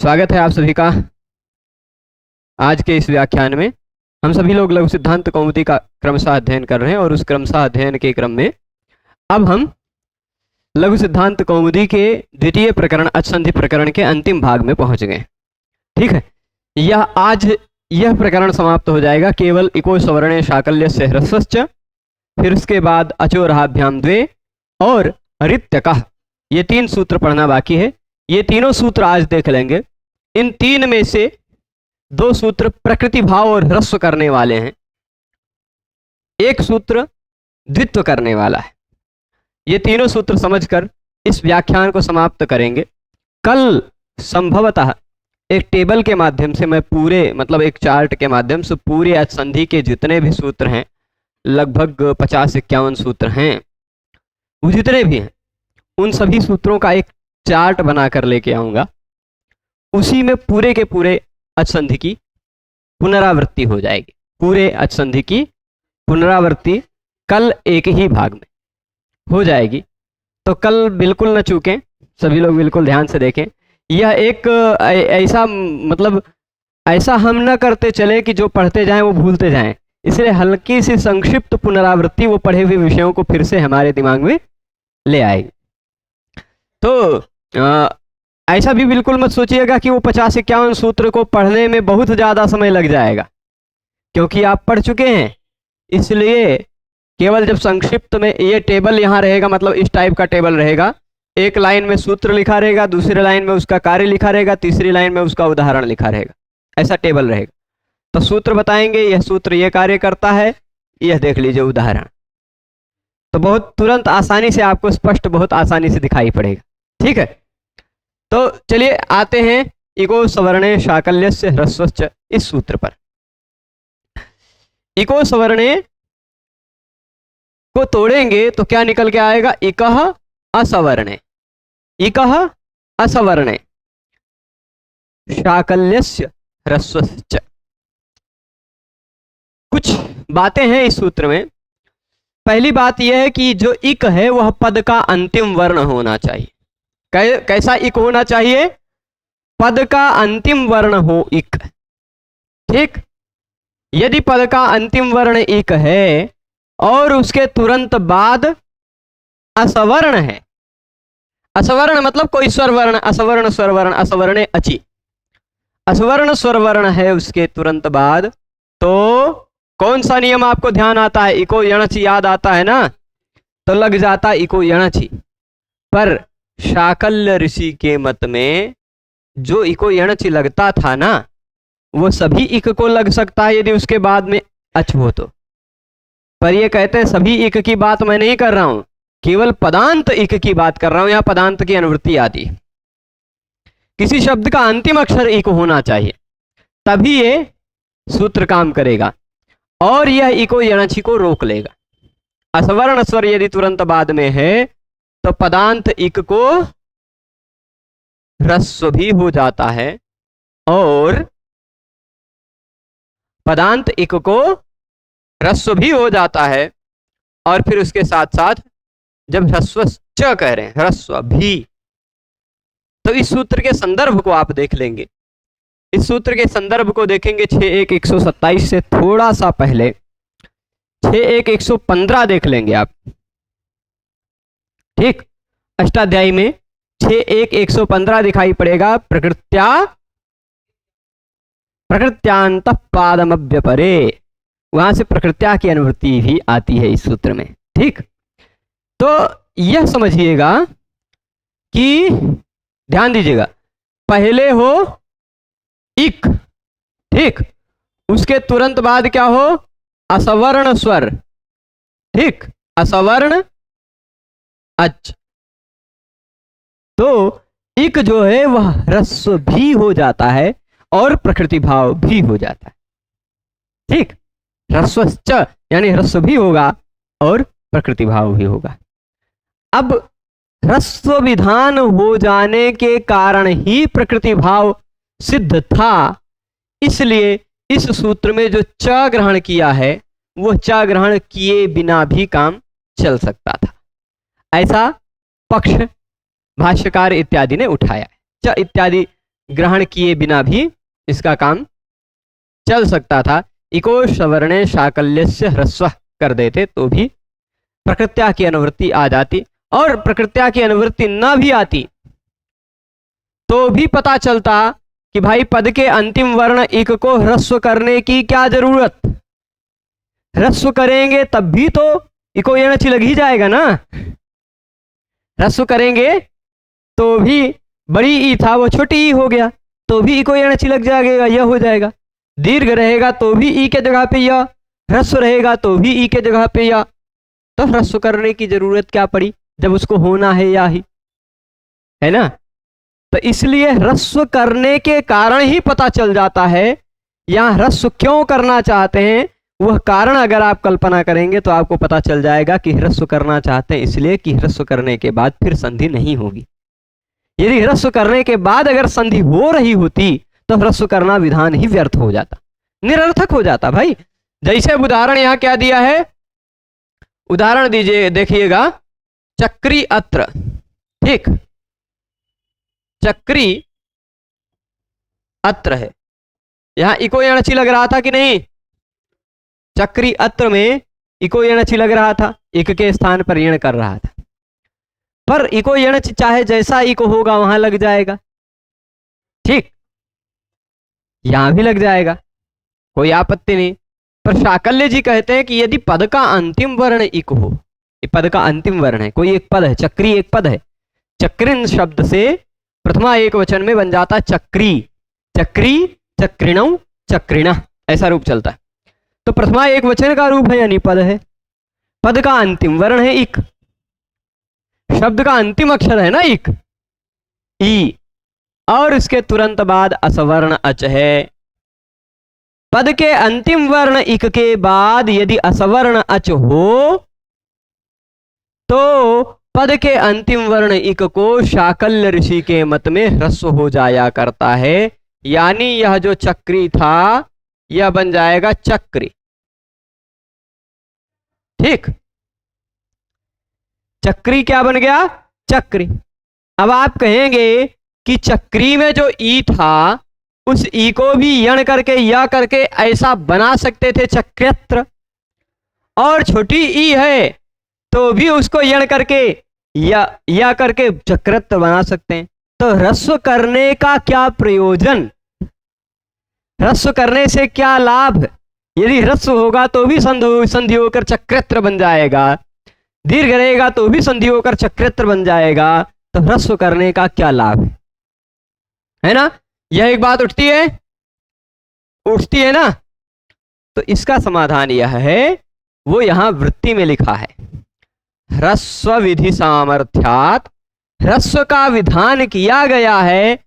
स्वागत है आप सभी का। आज के इस व्याख्यान में हम सभी लोग लघु सिद्धांत कौमुदी का क्रमशः अध्ययन कर रहे हैं और उस क्रमशः अध्ययन के क्रम में अब हम लघु सिद्धांत कौमुदी के द्वितीय प्रकरण अचसंधि प्रकरण के अंतिम भाग में पहुंच गए। ठीक है, यह प्रकरण समाप्त हो जाएगा केवल इको सवर्णे शाकल्यस्य ह्रस्वश्च, फिर उसके बाद अचोरहाभ्याम द्वे और ऋत्यकः, ये तीन सूत्र पढ़ना बाकी है। ये तीनों सूत्र आज देख लेंगे। इन तीन में से दो सूत्र प्रकृति भाव और ह्रस्व करने वाले हैं, एक सूत्र द्वित्व करने वाला है। ये तीनों सूत्र समझकर इस व्याख्यान को समाप्त करेंगे। कल संभवतः एक टेबल के माध्यम से मैं एक चार्ट के माध्यम से पूरे अचसंधि के जितने भी सूत्र हैं, लगभग 50-51 सूत्र हैं, वो जितने भी हैं उन सभी सूत्रों का एक चार्ट बनाकर लेके आऊंगा। उसी में पूरे के पूरे अचसंधि की पुनरावृत्ति हो जाएगी। पूरे अचसंधि की पुनरावृत्ति कल एक ही भाग में हो जाएगी, तो कल बिल्कुल न चूकें, सभी लोग बिल्कुल ध्यान से देखें। यह एक ऐसा हम न करते चले कि जो पढ़ते जाएं वो भूलते जाएं, इसलिए हल्की सी संक्षिप्त पुनरावृत्ति वो पढ़े हुए विषयों को फिर से हमारे दिमाग में ले आएगी। तो ऐसा भी बिल्कुल मत सोचिएगा कि वो 50-51 सूत्र को पढ़ने में बहुत ज़्यादा समय लग जाएगा, क्योंकि आप पढ़ चुके हैं। इसलिए केवल जब संक्षिप्त में ये टेबल यहाँ रहेगा, मतलब इस टाइप का टेबल रहेगा, एक लाइन में सूत्र लिखा रहेगा, दूसरी लाइन में उसका कार्य लिखा रहेगा, तीसरी लाइन में उसका उदाहरण लिखा रहेगा, ऐसा टेबल रहेगा। तो सूत्र बताएंगे, यह सूत्र ये कार्य करता है, यह देख लीजिए उदाहरण, तो बहुत तुरंत आसानी से आपको स्पष्ट बहुत आसानी से दिखाई पड़ेगा। ठीक है, तो चलिए आते हैं इको सवर्णे शाकल्यस्य ह्रस्वश्च इस सूत्र पर। इको सवर्णे को तोड़ेंगे तो क्या निकल के आएगा? इकः असवर्णे, इकः असवर्णे शाकल्यस्य ह्रस्वश्च। कुछ बातें हैं इस सूत्र में। पहली बात यह है कि जो इक है वह पद का अंतिम वर्ण होना चाहिए। कैसा इक होना चाहिए? पद का अंतिम वर्ण हो इक। ठीक, यदि पद का अंतिम वर्ण इक है और उसके तुरंत बाद असवर्ण है, असवर्ण मतलब कोई स्वरवर्ण, असवर्ण स्वरवर्ण, असवर्णे अचि, असवर्ण स्वरवर्ण है उसके तुरंत बाद, तो कौन सा नियम आपको ध्यान आता है? इको यणचि याद आता है ना, तो लग जाता इको यणचि। पर शाकल्य ऋषि के मत में जो इको यणचि लगता था ना, वो सभी इक को लग सकता है यदि उसके बाद में अच हो तो। पर ये कहते हैं सभी इक की बात मैं नहीं कर रहा हूं, केवल पदांत इक की बात कर रहा हूं। यहां पदांत की अनुवृत्ति आती है। किसी शब्द का अंतिम अक्षर इक होना चाहिए, तभी ये सूत्र काम करेगा और यह इको यणचि को रोक लेगा। असवर्ण स्वर यदि तुरंत बाद में है तो पदांत इक को ह्रस्व भी हो जाता है और पदांत इक को ह्रस्व भी हो जाता है, और फिर उसके साथ साथ जब ह्रस्व च कह रहे हैं ह्रस्व भी, तो इस सूत्र के संदर्भ को आप देख लेंगे। इस सूत्र के संदर्भ को देखेंगे 6.1.127 से थोड़ा सा पहले 6.1.115 देख लेंगे आप। ठीक, अष्टाध्यायी में 6.1.115 दिखाई पड़ेगा। प्रकृत्यांत पादमव्यपरे, वहां से प्रकृत्या की अनुवृत्ति भी आती है इस सूत्र में। ठीक, तो यह समझिएगा कि ध्यान दीजिएगा, पहले हो इक, ठीक, उसके तुरंत बाद क्या हो? असवर्ण स्वर, ठीक, असवर्ण अच, तो इक जो है वह ह्रस्व भी हो जाता है और प्रकृति भाव भी हो जाता है। ठीक, ह्रस्वश्च यानी ह्रस्व भी होगा और प्रकृति भाव भी होगा। अब ह्रस्व विधान हो जाने के कारण ही प्रकृति भाव सिद्ध था, इसलिए इस सूत्र में जो च ग्रहण किया है वो च ग्रहण किए बिना भी काम चल सकता था। ऐसा पक्ष भाष्यकार इत्यादि ने उठाया है। च इत्यादि ग्रहण किए बिना भी इसका काम चल सकता था। इको सवर्णे शाकल्यस्य ह्रस्व कर देते तो भी प्रकृत्या की अनुवृत्ति आ जाती, और प्रकृत्या की अनुवृत्ति न भी आती तो भी पता चलता कि भाई पद के अंतिम वर्ण इक को ह्रस्व करने की क्या जरूरत, ह्रस्व करेंगे तब भी तो इको यणच लग ही जाएगा ना। ह्रस्व करेंगे तो भी बड़ी ई था वो छोटी ई हो गया तो भी इको यणच लग जाएगा, यह हो जाएगा। दीर्घ रहेगा तो भी ई के जगह पे यह, ह्रस्व रहेगा तो भी ई के जगह पे यह, तो ह्रस्व करने की जरूरत क्या पड़ी जब उसको होना है या ही, है ना। तो इसलिए ह्रस्व करने के कारण ही पता चल जाता है, यहां ह्रस्व क्यों करना चाहते हैं वह कारण अगर आप कल्पना करेंगे तो आपको पता चल जाएगा कि ह्रस्व करना चाहते हैं इसलिए कि ह्रस्व करने के बाद फिर संधि नहीं होगी। यदि ह्रस्व करने के बाद अगर संधि हो रही होती तो ह्रस्व करना विधान ही व्यर्थ हो जाता, निरर्थक हो जाता भाई। जैसे उदाहरण यहां क्या दिया है, उदाहरण दीजिए, देखिएगा, चक्री अत्र, ठीक, चक्री अत्र है, यहां इको यणचि लग रहा था कि नहीं, चक्री अत्र में इको यणचि लग रहा था, इक के स्थान पर यण कर रहा था, पर इको यणच चाहे जैसा इको होगा वहां लग जाएगा, ठीक, यहां भी लग जाएगा, कोई आपत्ति नहीं। पर शाकल्य जी कहते हैं कि यदि पद का अंतिम वर्ण इक हो, पद का अंतिम वर्ण है, कोई एक पद है, चक्री एक पद है, चक्रिन शब्द से प्रथमा एक वचन में बन जाता चक्री, चक्री, चक्रिणौ, चक्रिणा, ऐसा रूप चलता है। तो प्रथमा एक वचन का रूप है यानी पद है, पद का अंतिम वर्ण है इक, शब्द का अंतिम अक्षर है ना इक, ई, और इसके तुरंत बाद असवर्ण अच है। पद के अंतिम वर्ण इक के बाद यदि असवर्ण अच हो तो पद के अंतिम वर्ण इक को शाकल्य ऋषि के मत में ह्रस्व हो जाया करता है, यानी यह जो चक्री था यह बन जाएगा चक्री, ठीक, चक्री क्या बन गया, चक्री। अब आप कहेंगे कि चक्री में जो ई था उस ई को भी यण करके या करके ऐसा बना सकते थे चक्रेत्र, और छोटी ई है तो भी उसको यण करके या करके चक्रेत्र बना सकते हैं। तो ह्रस्व करने का क्या प्रयोजन, ह्रस्व करने से क्या लाभ, यदि ह्रस्व होगा तो भी संधि होकर चक्रेत्र बन जाएगा, दीर्घ रहेगा तो भी संधि होकर चक्रेत्र बन जाएगा, तो ह्रस्व करने का क्या लाभ है ना। यह एक बात उठती है ना। तो इसका समाधान यह है, वो यहां वृत्ति में लिखा है, ह्रस्व विधि सामर्थ्यात, ह्रस्व का विधान किया गया है,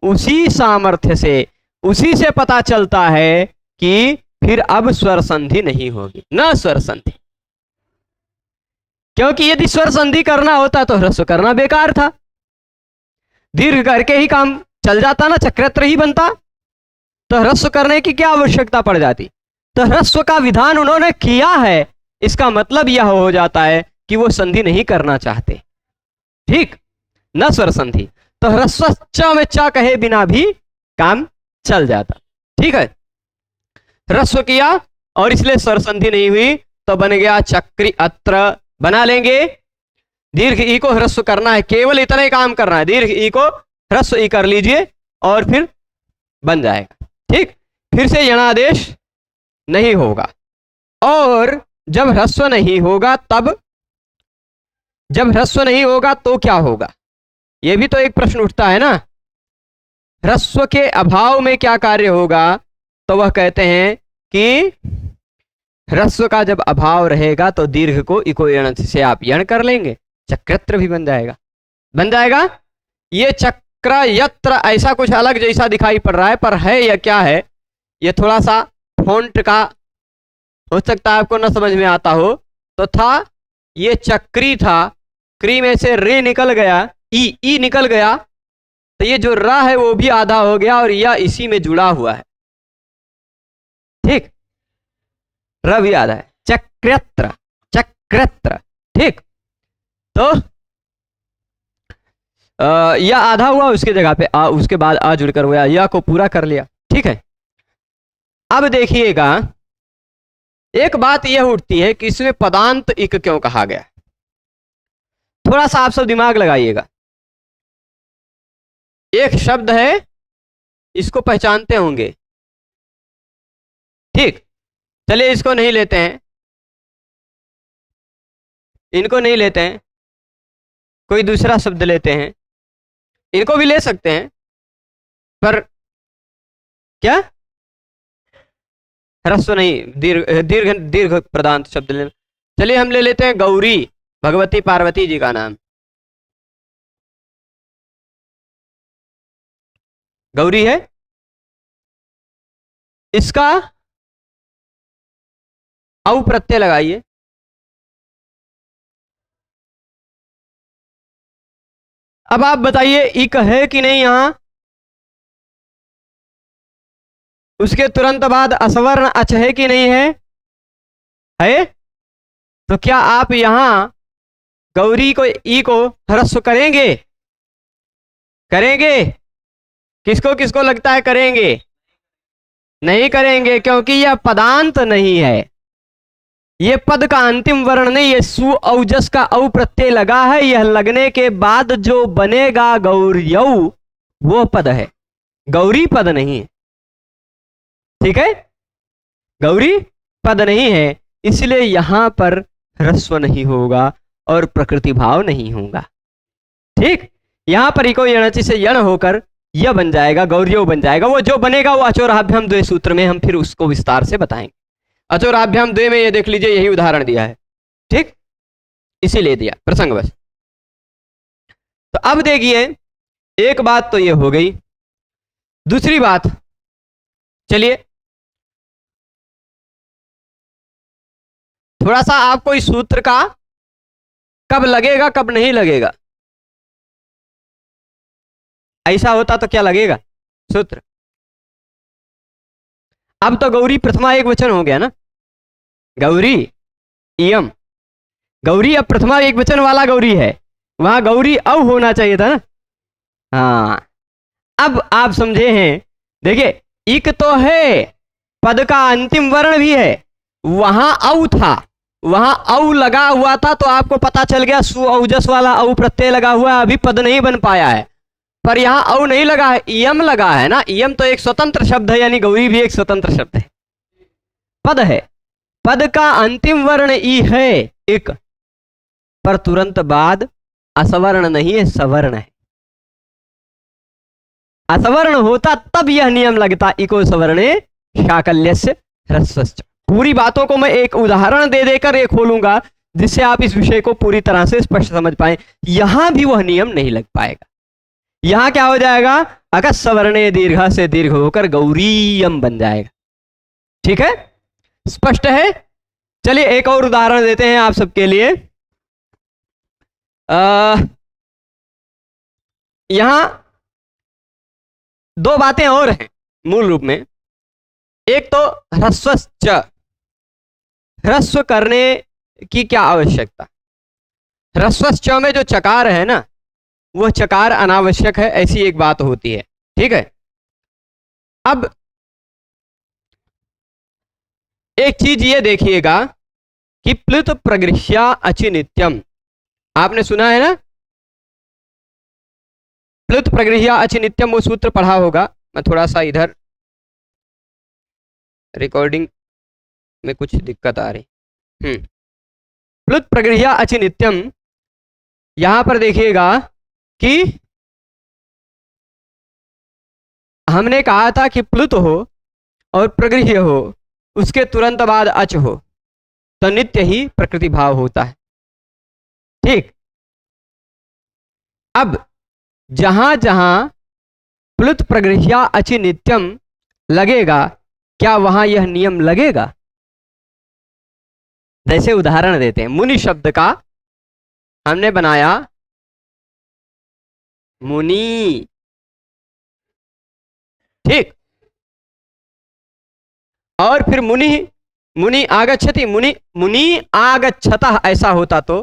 उसी सामर्थ्य से, उसी से पता चलता है कि फिर अब स्वर संधि नहीं होगी, न स्वर संधि, क्योंकि यदि स्वर संधि करना होता तो ह्रस्व करना बेकार था, दीर्घ करके ही काम चल जाता ना, चक्रेत्र ही बनता, तो ह्रस्व करने की क्या आवश्यकता पड़ जाती। तो ह्रस्व का विधान उन्होंने किया है, इसका मतलब यह हो जाता है कि वो संधि नहीं करना चाहते, ठीक, न स्वर संधि, तो ह्रस्व च में च कहे बिना भी काम चल जाता, ठीक है। ह्रस्व किया और इसलिए स्वर संधि नहीं हुई तो बन गया चक्री अत्र, बना लेंगे, दीर्घ ई को ह्रस्व करना है, केवल इतना ही काम करना है, दीर्घ ई को ह्रस्व ई कर लीजिए और फिर बन जाएगा, ठीक। फिर से यणादेश नहीं होगा, और जब ह्रस्व नहीं होगा तब, जब ह्रस्व नहीं होगा तो क्या होगा, यह भी तो एक प्रश्न उठता है ना। ह्रस्व के अभाव में क्या कार्य होगा, तो वह कहते हैं कि ह्रस्व का जब अभाव रहेगा तो दीर्घ को इको यण से आप यण कर लेंगे, चक्रेत्र भी बन जाएगा, बन जाएगा। ये चक्र यत्र ऐसा कुछ अलग जैसा दिखाई पड़ रहा है, पर है या क्या है, ये थोड़ा सा फॉन्ट का हो सकता है आपको न समझ में आता हो, तो था ये चक्री था, क्री में से रे निकल गया, ई निकल गया, तो ये जो रा है वो भी आधा हो गया और यह इसी में जुड़ा हुआ है, ठीक, र भी आधा है, चक्रेत्र, चक्रेत्र, ठीक। तो या आधा हुआ, उसकी जगह पे आ, उसके बाद आ जुड़कर हुआ, या को पूरा कर लिया। ठीक है, अब देखिएगा एक बात यह उठती है कि इसमें पदांत इक क्यों कहा गया। थोड़ा सा आप सब दिमाग लगाइएगा। एक शब्द है, इसको पहचानते होंगे, ठीक, चलिए इसको नहीं लेते हैं, इनको नहीं लेते हैं, कोई दूसरा शब्द लेते हैं, इनको भी ले सकते हैं, पर क्या ह्रस्व नहीं, दीर्घ दीर्घ दीर्घ प्रदांत शब्द ले। चलिए हम ले लेते हैं गौरी, भगवती पार्वती जी का नाम गौरी है, इसका औ प्रत्यय लगाइए, अब आप बताइए इक है कि नहीं यहां। उसके तुरंत बाद असवर्ण अच है कि नहीं है? है। तो क्या आप यहां गौरी को ई को ह्रस्व करेंगे? करेंगे? किसको किसको लगता है करेंगे? नहीं करेंगे, क्योंकि यह पदांत नहीं है, ये पद का अंतिम वर्ण नहीं, ये सु औजस का औ प्रत्यय लगा है, यह लगने के बाद जो बनेगा गौर्यौ वो पद है, गौरी पद नहीं है। ठीक है, गौरी पद नहीं है, इसलिए यहां पर ह्रस्व नहीं होगा और प्रकृति भाव नहीं होगा। ठीक, यहां पर इको यणचि से यण होकर यह बन जाएगा, गौर्यो बन जाएगा। वो जो बनेगा वो अचोराभ्याम द्वे सूत्र में हम फिर उसको विस्तार से बताएंगे। अचोराभ्याम द्वे में ये देख लीजिए, यही उदाहरण दिया है, ठीक, इसीलिए दिया प्रसंगवश। तो अब देखिए, एक बात तो ये हो गई, दूसरी बात, चलिए थोड़ा सा आपको इस सूत्र का कब लगेगा कब नहीं लगेगा, ऐसा होता तो क्या लगेगा सूत्र। अब तो गौरी प्रथमा एक वचन हो गया ना, गौरी इयम, गौरी अब प्रथमा एक वचन वाला गौरी है, वहां गौरी औ होना चाहिए था ना। हाँ, अब आप समझे हैं। देखिए इक तो है, पद का अंतिम वर्ण भी है, वहां औ था, वहां औ लगा हुआ था, तो आपको पता चल गया सु औजस वाला औ प्रत्यय लगा हुआ है, अभी पद नहीं बन पाया है। पर यहां औ नहीं लगा है, इयम लगा है ना, इयम तो एक स्वतंत्र शब्द है, यानी गौरी भी एक स्वतंत्र शब्द है, पद है, पद का अंतिम वर्ण ई है एक, पर तुरंत बाद असवर्ण नहीं है, सवर्ण है। असवर्ण होता तब यह नियम लगता, इको सवर्णे शाकल्यस्य ह्रस्वश्च। पूरी बातों को मैं एक उदाहरण दे देकर एक खोलूंगा, जिससे आप इस विषय को पूरी तरह से स्पष्ट समझ पाए। यहां भी वह नियम नहीं लग पाएगा। यहां क्या हो जाएगा, अगर सवर्णे दीर्घ से दीर्घ होकर गौरीयम बन जाएगा। ठीक है, स्पष्ट है। चलिए एक और उदाहरण देते हैं आप सबके लिए। यहां दो बातें और हैं मूल रूप में। एक तो ह्रस्वश्च, ह्रस्व करने की क्या आवश्यकता। ह्रस्वश्च में जो चकार है ना, वह चकार अनावश्यक है, ऐसी एक बात होती है। ठीक है, अब एक चीज ये देखिएगा कि प्लुत प्रगृह्या अचि नित्यम, आपने सुना है ना, प्लुत प्रगृह्या अचि नित्यम, वो सूत्र पढ़ा होगा। मैं थोड़ा सा इधर रिकॉर्डिंग में कुछ दिक्कत आ रही। प्लुत प्रगृह्या अचि नित्यम, यहां पर देखिएगा कि हमने कहा था कि प्लुत हो और प्रगृह्य हो, उसके तुरंत बाद अच हो, तो नित्य ही प्रकृति भाव होता है। ठीक, अब जहां जहां प्लुत प्रगृह्या अचि नित्यम लगेगा, क्या वहां यह नियम लगेगा। जैसे उदाहरण देते हैं, मुनि शब्द का हमने बनाया मुनि, ठीक, और फिर मुनि, मुनि आगच्छति, मुनि मुनि आगच्छतः ऐसा होता तो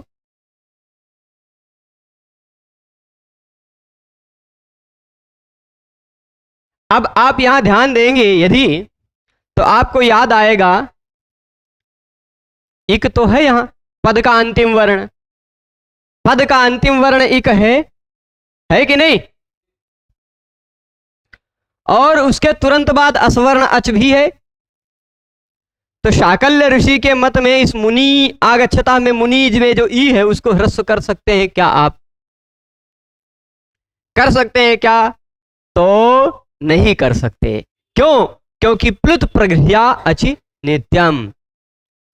अब आप यहां ध्यान देंगे यदि, तो आपको याद आएगा इक तो है यहां, पद का अंतिम वर्ण, पद का अंतिम वर्ण इक है कि नहीं? और उसके तुरंत बाद असवर्ण अच भी है। तो शाकल्य ऋषि के मत में इस मुनि आगच्छता में मुनीज में जो ई है उसको ह्रस्व कर सकते हैं क्या? आप कर सकते हैं क्या? तो नहीं कर सकते। क्यों? क्योंकि प्लुत प्रगृह्या अचि नित्यम,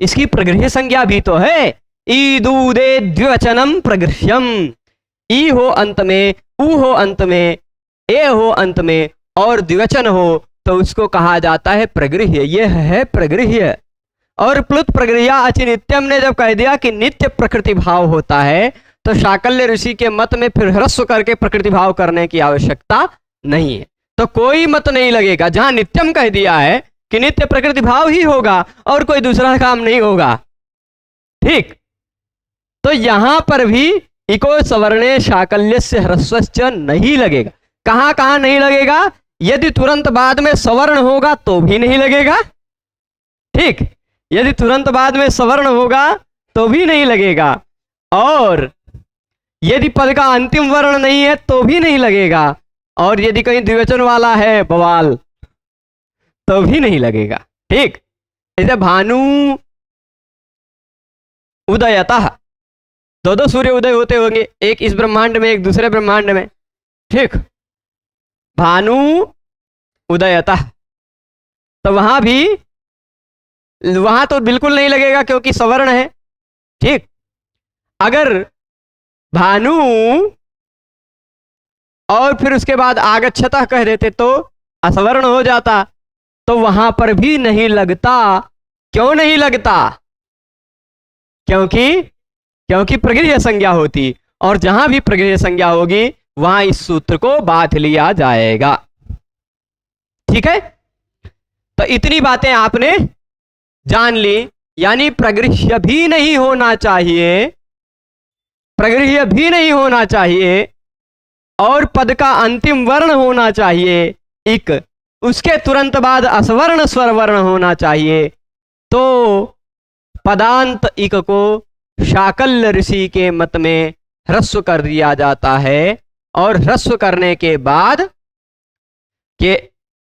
इसकी प्रगृह्य संज्ञा भी तो है। ई दूदे द्विवचनम प्रगृह्यम, ई हो अंत में, ऊ हो अंत में, ए हो अंत में और द्विवचन हो तो उसको कहा जाता है प्रगृह्य। यह है प्रगृह्य। और प्लुत प्रगृह्या अचि नित्यम ने जब कह दिया कि नित्य प्रकृति भाव होता है, तो शाकल्य ऋषि के मत में फिर ह्रस्व करके प्रकृति भाव करने की आवश्यकता नहीं है। तो कोई मत नहीं लगेगा जहां नित्यम कह दिया है कि नित्य प्रकृति भाव ही होगा और कोई दूसरा काम नहीं होगा। ठीक, तो यहां पर भी इको सवर्णे शाकल्य से ह्रस्वश्च नहीं लगेगा। कहां कहां नहीं लगेगा? यदि तुरंत बाद में सवर्ण होगा तो भी नहीं लगेगा। ठीक, यदि तुरंत बाद में सवर्ण होगा तो भी नहीं लगेगा, और यदि पद का अंतिम वर्ण नहीं है तो भी नहीं लगेगा, और यदि कहीं द्विवचन वाला है बवाल तो भी नहीं लगेगा। ठीक, जैसे भानु उदयतः, दो सूर्य उदय होते होंगे, एक इस ब्रह्मांड में एक दूसरे ब्रह्मांड में। ठीक, भानु उदयतः, तो वहां तो बिल्कुल नहीं लगेगा क्योंकि सवर्ण है। ठीक, अगर भानु और फिर उसके बाद आगच्छता कह देते तो असवर्ण हो जाता, तो वहां पर भी नहीं लगता। क्यों नहीं लगता? क्योंकि प्रगृह्य संज्ञा होती, और जहां भी प्रगृह्य संज्ञा होगी वहां इस सूत्र को बांध लिया जाएगा। ठीक है, तो इतनी बातें आपने जान ली। यानी प्रगृह्य भी नहीं होना चाहिए, प्रगृह्य भी नहीं होना चाहिए, और पद का अंतिम वर्ण होना चाहिए इक, उसके तुरंत बाद असवर्ण स्वर वर्ण होना चाहिए। तो पदांत इक को शाकल्य ऋषि के मत में ह्रस्व कर दिया जाता है, और ह्रस्व करने के बाद के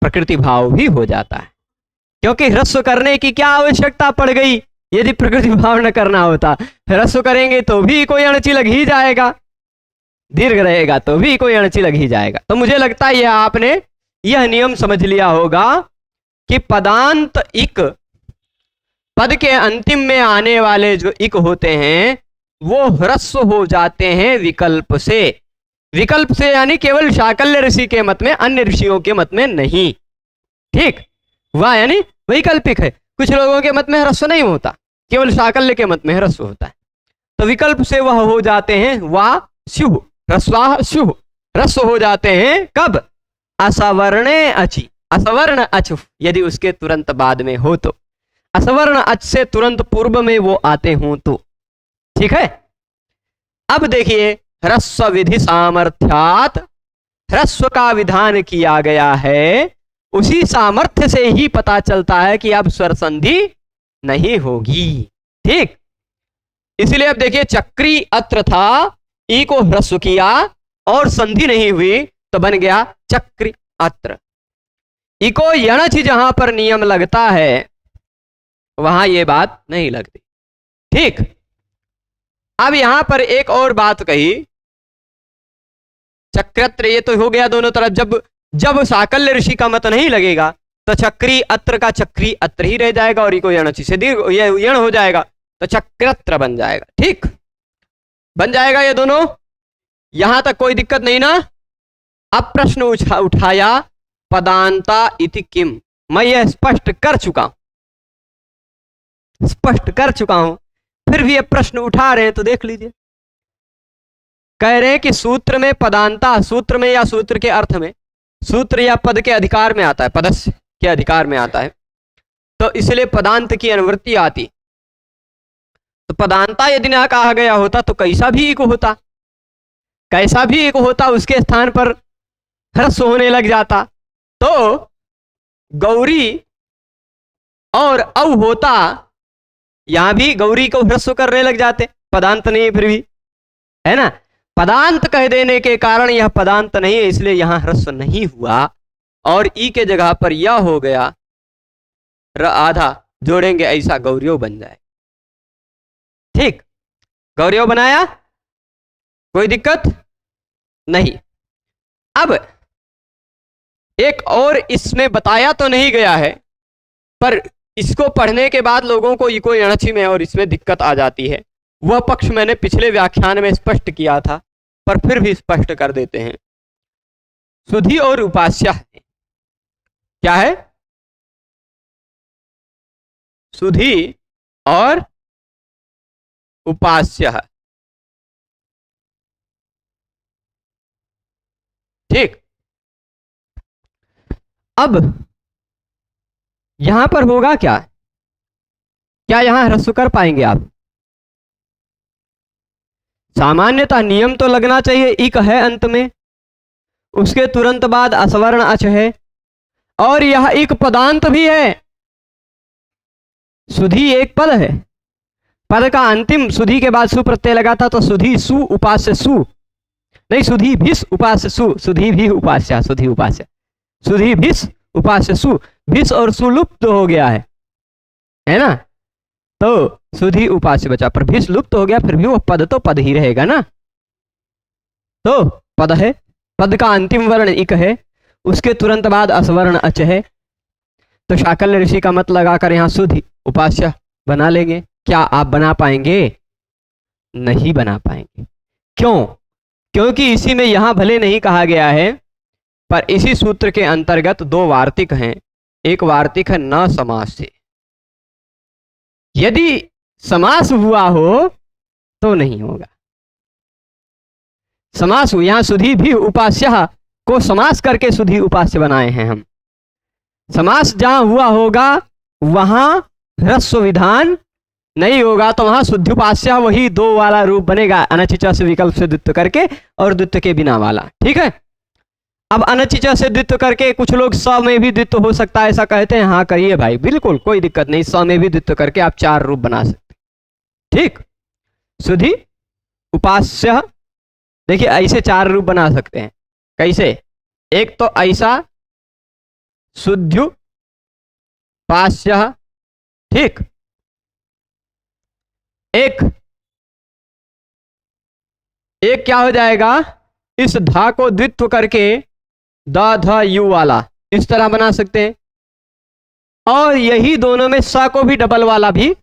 प्रकृति भाव भी हो जाता है। क्योंकि ह्रस्व करने की क्या आवश्यकता पड़ गई? यदि प्रकृति भाव न करना होता, ह्रस्व करेंगे तो भी कोई अणची लग ही जाएगा, दीर्घ रहेगा तो भी कोई अणची लग ही जाएगा। तो मुझे लगता है यह आपने यह नियम समझ लिया होगा कि पदांत इक, पद के अंतिम में आने वाले जो इक होते हैं वो ह्रस्व हो जाते हैं विकल्प से। विकल्प से यानी केवल शाकल्य ऋषि के मत में, अन्य ऋषियों के मत में नहीं। ठीक, वह यानी वैकल्पिक है। कुछ लोगों के मत में ह्रस्व नहीं होता, केवल शाकल्य के मत में ह्रस्व होता है। तो विकल्प से वह हो जाते हैं वाह स्युः, ह्रस्वाः स्युः, ह्रस्व हो जाते हैं कब? असवर्णे अचि, असवर्ण अच यदि उसके तुरंत बाद में हो तो, असवर्ण अच से तुरंत पूर्व में वो आते हों तो। ठीक है, अब देखिए ह्रस्व विधि सामर्थ्यात, ह्रस्व का विधान किया गया है, उसी सामर्थ्य से ही पता चलता है कि अब स्वर संधि नहीं होगी। ठीक, इसलिए अब देखिए चक्री अत्र था, ई को ह्रस्व किया और संधि नहीं हुई तो बन गया चक्री अत्र। ई को यणच जहां पर नियम लगता है वहां ये बात नहीं लगती। ठीक, अब यहां पर एक और बात कही, चक्रत्र, ये तो हो गया दोनों तरफ। जब साकल्य ऋषि का मत नहीं लगेगा तो चक्री अत्र का चक्री अत्र ही रह जाएगा, और इको यणचि से दीर्घ यण हो जाएगा तो चक्रत्र बन जाएगा। ठीक, बन जाएगा ये दोनों, यहां तक कोई दिक्कत नहीं ना। अब प्रश्न उठाया पदांता इति किम, मैं यह स्पष्ट कर चुका हूं, फिर भी ये प्रश्न उठा रहे हैं तो देख लीजिए। कह रहे हैं कि सूत्र में पदांता, सूत्र में या सूत्र के अर्थ में, सूत्र या पद के अधिकार में आता है, पदस्य के अधिकार में आता है, तो इसलिए पदांत की अनुवृत्ति आती। तो पदांता यदि ना कहा गया होता तो कैसा भी एक होता, कैसा भी एक होता उसके स्थान पर ह्रस्व होने लग जाता, तो गौरी और औ होता, यहां भी गौरी को ह्रस्व करने लग जाते, पदांत नहीं है फिर भी, है ना। पदांत कह देने के कारण यह पदांत नहीं है, इसलिए यहां ह्रस्व नहीं हुआ और ई के जगह पर यह हो गया, र आधा जोड़ेंगे ऐसा गौरियो बन जाए। ठीक, गौरियो बनाया, कोई दिक्कत नहीं। अब एक और इसमें बताया तो नहीं गया है, पर इसको पढ़ने के बाद लोगों को इको अणची में और इसमें दिक्कत आ जाती है। वह पक्ष मैंने पिछले व्याख्यान में स्पष्ट किया था, पर फिर भी स्पष्ट कर देते हैं। सुधी और उपास्य क्या है? सुधी और उपास्य। ठीक, अब यहां पर होगा क्या? क्या यहां ह्रस्व कर पाएंगे आप? सामान्यतः नियम तो लगना चाहिए, इक है अंत में, उसके तुरंत बाद असवर्ण अच है, और यह एक पदांत भी है। सुधी एक पद है, पद का अंतिम सुधी के बाद सु प्रत्यय लगा था, तो सुधी सु उपास्य सु, नहीं सुधी भिस उपास्य सु, सुधी भी उपास्य, सुधी उपास्य, सुधी भिस उपास्य सु, भिस और सु लुप्त हो गया है ना, तो सुधी उपास्य बचा, पर भिस लुप्त हो गया, फिर भी वो पद तो पद ही रहेगा ना। तो पद है, पद का अंतिम वर्ण इक है, उसके तुरंत बाद असवर्ण अच है, तो शाकल्य ऋषि का मत लगाकर यहां सुधी उपास्य बना लेंगे। क्या आप बना पाएंगे? नहीं बना पाएंगे। क्यों? क्योंकि इसी में यहां भले नहीं कहा गया है, पर इसी सूत्र के अंतर्गत दो वार्तिक हैं। एक वार्तिक है न समास से, यदि समास हुआ हो तो नहीं होगा। समास हुआ, यहां सुधी भी उपास्य को समास करके सुधी उपास्य बनाए हैं हम। समास जहां हुआ होगा वहां ह्रस्व विधान नहीं होगा, तो वहां शुद्धोपास्य वही दो वाला रूप बनेगा, अनचिचा से विकल्प से द्वित्व करके और द्वित्व के बिना वाला। ठीक है, अब अनचिचा से द्वित्व करके, कुछ लोग स में भी द्वित्व हो सकता है ऐसा कहते हैं, हाँ करिए भाई, बिल्कुल कोई दिक्कत नहीं, स में भी द्वित्व करके आप चार रूप बना सकते। ठीक, सुधी उपास्य, देखिए ऐसे चार रूप बना सकते हैं। कैसे? एक तो ऐसा शुद्धोपास्य, ठीक, एक क्या हो जाएगा, इस धा को द्वित्व करके द ध यू वाला, इस तरह बना सकते हैं। और यही दोनों में स को भी डबल वाला भी,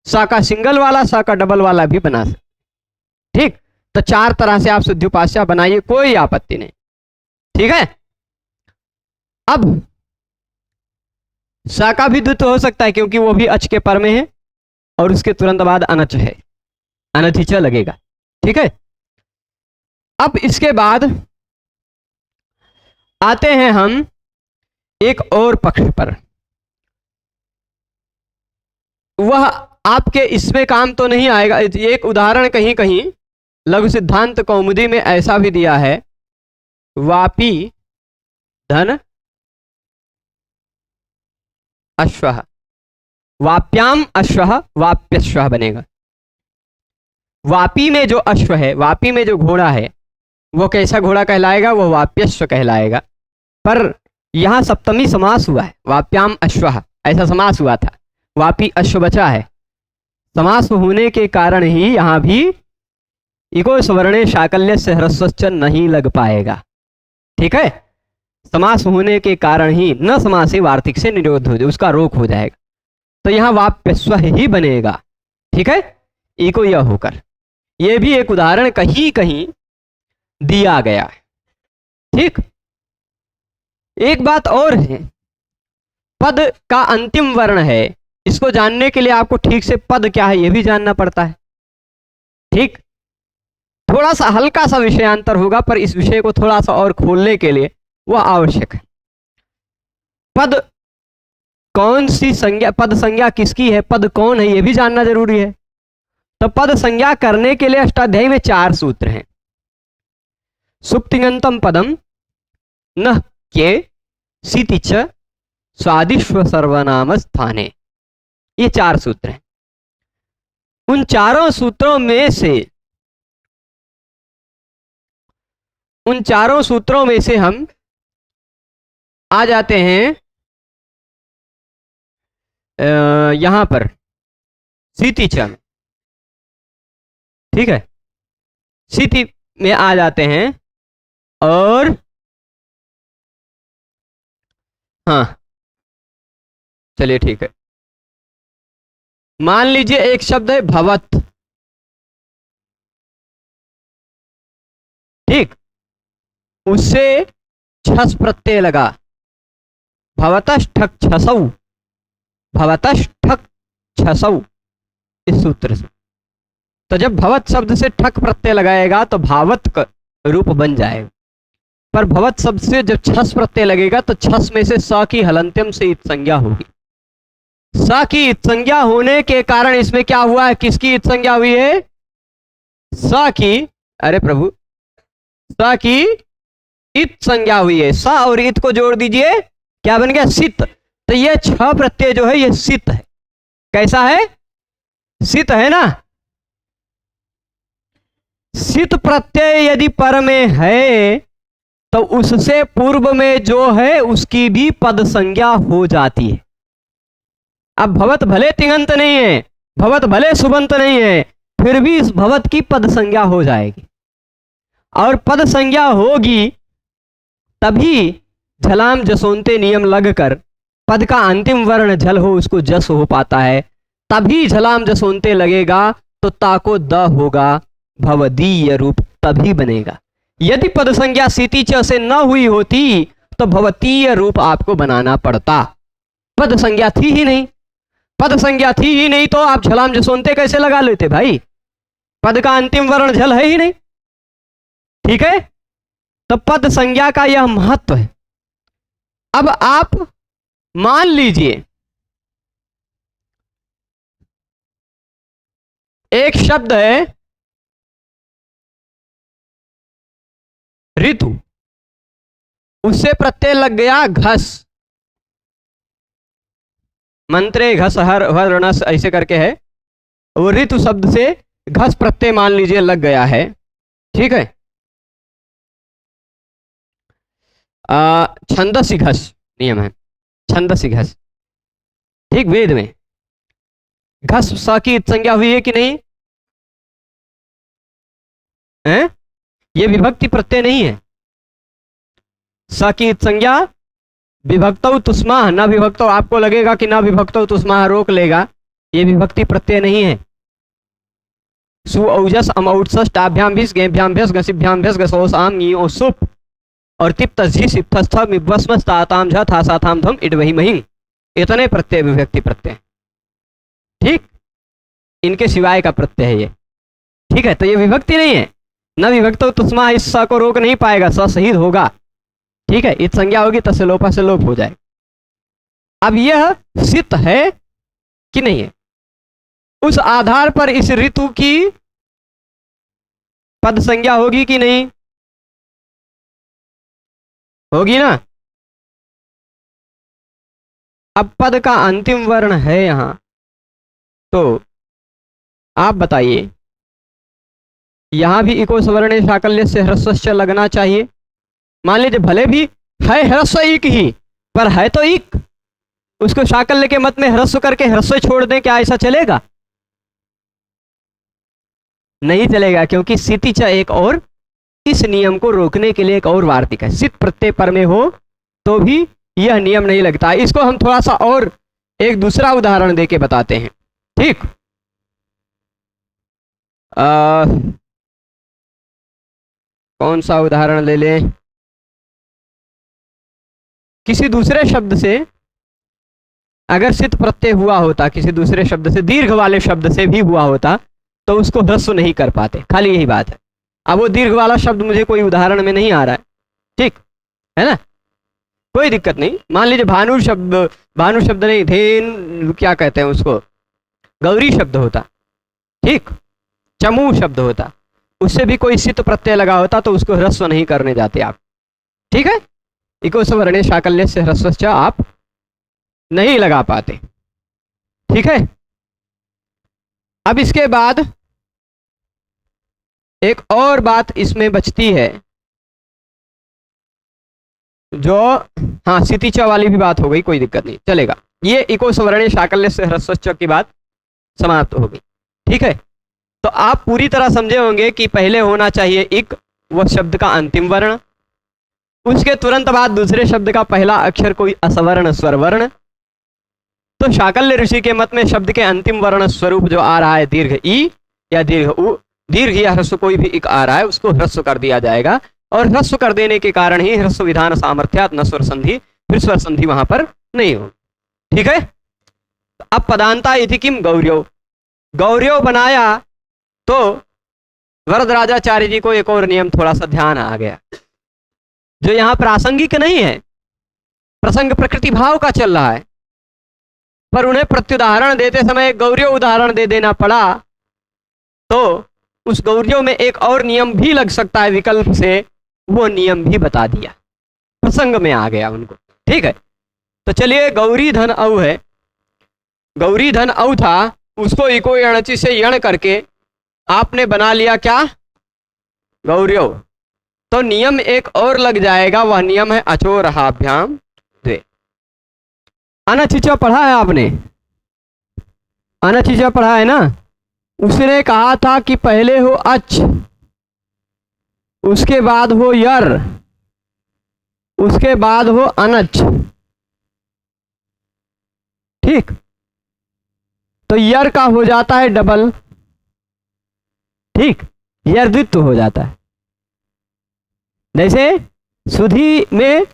स का सिंगल वाला, स का डबल वाला भी बना सकते। ठीक, तो चार तरह से आप शुद्धोपास्य बनाइए, कोई आपत्ति नहीं। ठीक है, अब स का भी द्वित्व हो सकता है, क्योंकि वो भी अच के पर में है और उसके तुरंत बाद अनच है, अनचिच लगेगा। ठीक है, अब इसके बाद आते हैं हम एक और पक्ष पर, वह आपके इसमें काम तो नहीं आएगा। एक उदाहरण कहीं कहीं लघु सिद्धांत कौमुदी में ऐसा भी दिया है, वापी धन अश्वः, वाप्याम अश्वः वाप्यश्वः बनेगा। वापी में जो अश्व है, वापी में जो घोड़ा है, वो कैसा घोड़ा कहलाएगा? वो वाप्यश्व कहलाएगा। पर यहां सप्तमी समास हुआ है, वाप्याम अश्वः ऐसा समास हुआ था, वापी अश्व बचा है। समास होने के कारण ही यहां भी इको स्वरणे शाकल्य से ह्रस्व नहीं लग पाएगा। ठीक है, समास होने के कारण ही न समासे वार्तिक से निरोध हो जाए, उसका रोक हो जाएगा, तो यहां वाप्यस्व ही बनेगा। ठीक है, इको यह होकर, यह भी एक उदाहरण कहीं कहीं दिया गया है। ठीक, एक बात और है, पद का अंतिम वर्ण है, इसको जानने के लिए आपको ठीक से पद क्या है यह भी जानना पड़ता है। ठीक, थोड़ा सा हल्का सा विषयांतर होगा, पर इस विषय को थोड़ा सा और खोलने के लिए वह आवश्यक है। पद कौन सी संज्ञा, पद संज्ञा किसकी है, पद कौन है, यह भी जानना जरूरी है। तो पद संज्ञा करने के लिए अष्टाध्यायी में चार सूत्र हैं। सुप्तिङन्तम पदम न के सीतिच स्वादिश्व सर्वनाम स्थाने। ये 4 सूत्र हैं। उन चारों सूत्रों में से हम आ जाते हैं यहां पर सीतिच में। ठीक है, सीति में आ जाते हैं और हाँ चलिए ठीक है। मान लीजिए एक शब्द है भवत, ठीक, उससे छस प्रत्यय लगा, भवतश ठक छसौ, भवतश ठक छसौ, इस सूत्र से। तो जब भवत शब्द से ठक प्रत्यय लगाएगा तो भावत का रूप बन जाएगा, पर भवत शब्द से जब छस प्रत्यय लगेगा तो छस में से स की हलंत्यम से इत संज्ञा होगी। स की इत संज्ञा होने के कारण इसमें क्या हुआ है, किसकी इत संज्ञा हुई है, स की, अरे प्रभु, स की इत संज्ञा हुई है। स और इत को जोड़ दीजिए, क्या बन गया, सित। तो ये छ प्रत्यय जो है ये सित है। कैसा है, सित है ना। सित प्रत्यय यदि पर में है तो उससे पूर्व में जो है उसकी भी पद संज्ञा हो जाती है। अब भवत भले तिङंत नहीं है, भवत भले सुबंत नहीं है, फिर भी इस भवत की पद संज्ञा हो जाएगी। और पद संज्ञा होगी तभी झलाम जसोंते नियम लगकर पद का अंतिम वर्ण झल हो उसको जस हो पाता है। तभी झलाम जसोंते लगेगा तो ताको द होगा, भवदीय रूप तभी बनेगा। यदि पद संज्ञा सीतिच से न हुई होती तो भवतीय रूप आपको बनाना पड़ता। पद संज्ञा थी ही नहीं, पद संज्ञा थी ही नहीं तो आप झलाम जसोंते कैसे लगा लेते भाई, पद का अंतिम वर्ण झल है ही नहीं। ठीक है, तो पद संज्ञा का यह महत्व है। अब आप मान लीजिए एक शब्द है ऋतु, उससे प्रत्यय लग गया घस, मंत्रे घस हर वर्णस ऐसे करके है, वो ऋतु शब्द से घस प्रत्यय मान लीजिए लग गया है। ठीक है, छंदसी घस नियम है, छंदसी घस। ठीक, वेद में घस स की संज्ञा हुई है कि नहीं है? ये विभक्ति प्रत्यय नहीं है। स की संज्ञा विभक्तौ तुस्मा, न विभक्तौ, आपको लगेगा कि न विभक्तौ तुस्मा रोक लेगा, ये विभक्ति प्रत्यय नहीं है। सु औजस अमौत्सस टाभ्याम भिस गेभ्याम भ्यस गसिभ्याम भ्यस गसोस आम नी ओ सुप और तिप तस्जी सिप्थस्थ मिब्वस्मस ताताम झ था साथाम धम इड वही महिं, इतने प्रत्यय विभक्ति प्रत्यय। ठीक, इनके सिवाय का प्रत्यय है ये। ठीक है, तो ये विभक्ति नहीं है। न विभक्तो तुस्मा, इस स को रोक नहीं पाएगा, स शहीद होगा। ठीक है, इत संज्ञा होगी तस्य लोपा से लोप हो जाए। अब यह सित है कि नहीं है, उस आधार पर इस ऋतु की पद संज्ञा होगी कि नहीं होगी ना। अब पद का अंतिम वर्ण है यहां, तो आप बताइए, यहां भी इको सवर्णे साकल्य से ह्रस्व लगना चाहिए। मान लीजिए भले भी है ह्रस्व इक ही, पर है तो इक, उसको साकल्य के मत में ह्रस्व करके ह्रस्व छोड़ दें, क्या ऐसा चलेगा? नहीं चलेगा, क्योंकि सितिच एक और इस नियम को रोकने के लिए एक और वार्तिक है। सित प्रत्यय पर में हो तो भी यह नियम नहीं लगता। इसको हम थोड़ा सा और एक दूसरा उदाहरण देके बताते हैं। ठीक, कौन सा उदाहरण ले लें? किसी दूसरे शब्द से अगर सित प्रत्यय हुआ होता, किसी दूसरे शब्द से, दीर्घ वाले शब्द से भी हुआ होता, तो उसको ह्रस्व नहीं कर पाते, खाली यही बात है। अब वो दीर्घ वाला शब्द मुझे कोई उदाहरण में नहीं आ रहा है, ठीक है ना, कोई दिक्कत नहीं। मान लीजिए भानु शब्द नहीं, धेन क्या कहते हैं उसको, गौरी शब्द होता, ठीक, चमू शब्द होता, उससे भी कोई सित प्रत्यय लगा होता तो उसको ह्रस्व नहीं करने जाते आप। ठीक है, इको सवर्णे शाकल्य से ह्रस्वश्च आप नहीं लगा पाते। ठीक है, अब इसके बाद एक और बात इसमें बचती है, जो हाँ स्थिति च वाली भी बात हो गई, कोई दिक्कत नहीं चलेगा। ये इको सवर्णे शाकल्य से ह्रस्वश्च की बात समाप्त हो गई। ठीक है, तो आप पूरी तरह समझे होंगे कि पहले होना चाहिए इक, वह शब्द का अंतिम वर्ण, उसके तुरंत बाद दूसरे शब्द का पहला अक्षर कोई असवर्ण स्वर वर्ण। तो शाकल्य ऋषि के मत में शब्द के अंतिम वर्ण स्वरूप जो आ रहा है दीर्घ ई या दीर्घ उ, दीर्घ या ह्रस्व कोई भी इक आ रहा है उसको ह्रस्व कर दिया जाएगा, और ह्रस्व कर देने के कारण ही ह्रस्व विधान सामर्थ्यात् न स्वर संधि, फिर स्वर संधि वहां पर नहीं हो। ठीक है, अब पदांता इति किम गौर्यो, गौर्यो बनाया तो वरदराजाचार्य जी को एक और नियम थोड़ा सा ध्यान आ गया, जो यहां प्रासंगिक नहीं है, प्रसंग प्रकृति भाव का चल रहा है, पर उन्हें प्रत्युदाहरण देते समय गौर्यो उदाहरण दे देना पड़ा, तो उस गौर्यो में एक और नियम भी लग सकता है विकल्प से, वो नियम भी बता दिया, प्रसंग में आ गया उनको। ठीक है, तो चलिए गौरी धन औ है, गौरी धन औ था, उसको इको यणचि से यण करके आपने बना लिया क्या, गौर्यो। तो नियम एक और लग जाएगा, वह नियम है अचोरहाभ्याम द्वे। अनचिचा पढ़ा है आपने, अनचिचा पढ़ा है ना, उसने कहा था कि पहले हो अच, उसके बाद हो यर, उसके बाद हो अनच। ठीक, तो यर का हो जाता है डबल, ठीक, यर द्वित्व हो जाता है। जैसे सुधी में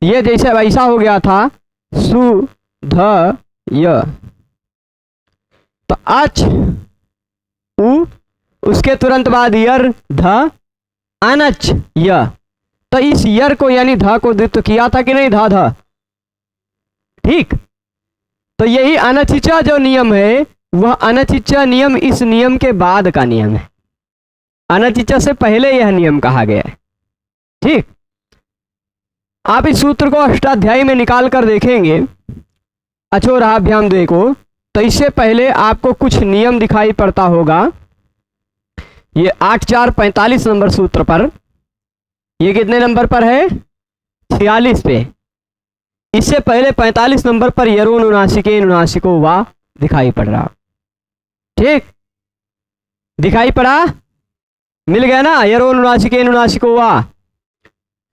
ये जैसे वैसा हो गया था सु ध य, तो अच उ, उसके तुरंत बाद यर ध अनच य, तो इस यर को यानी ध को द्वित्व किया था कि नहीं, धा धा। ठीक, तो यही अनचिचा जो नियम है, वह अनचिचा नियम इस नियम के बाद का नियम है, अनचिचा से पहले यह नियम कहा गया है। ठीक, आप इस सूत्र को अष्टाध्यायी में निकाल कर देखेंगे अचोरहाभ्याम द्वे को, तो इससे पहले आपको कुछ नियम दिखाई पड़ता होगा। ये 8-4-45 नंबर सूत्र पर, ये कितने नंबर पर है, 46 पे। इससे पहले 45 नंबर पर यरो नुनासिके नुनासिको वा दिखाई पड़ रहा। ठीक, दिखाई पड़ा, मिल गया ना, यरो नुनासिके नुनासिको वा,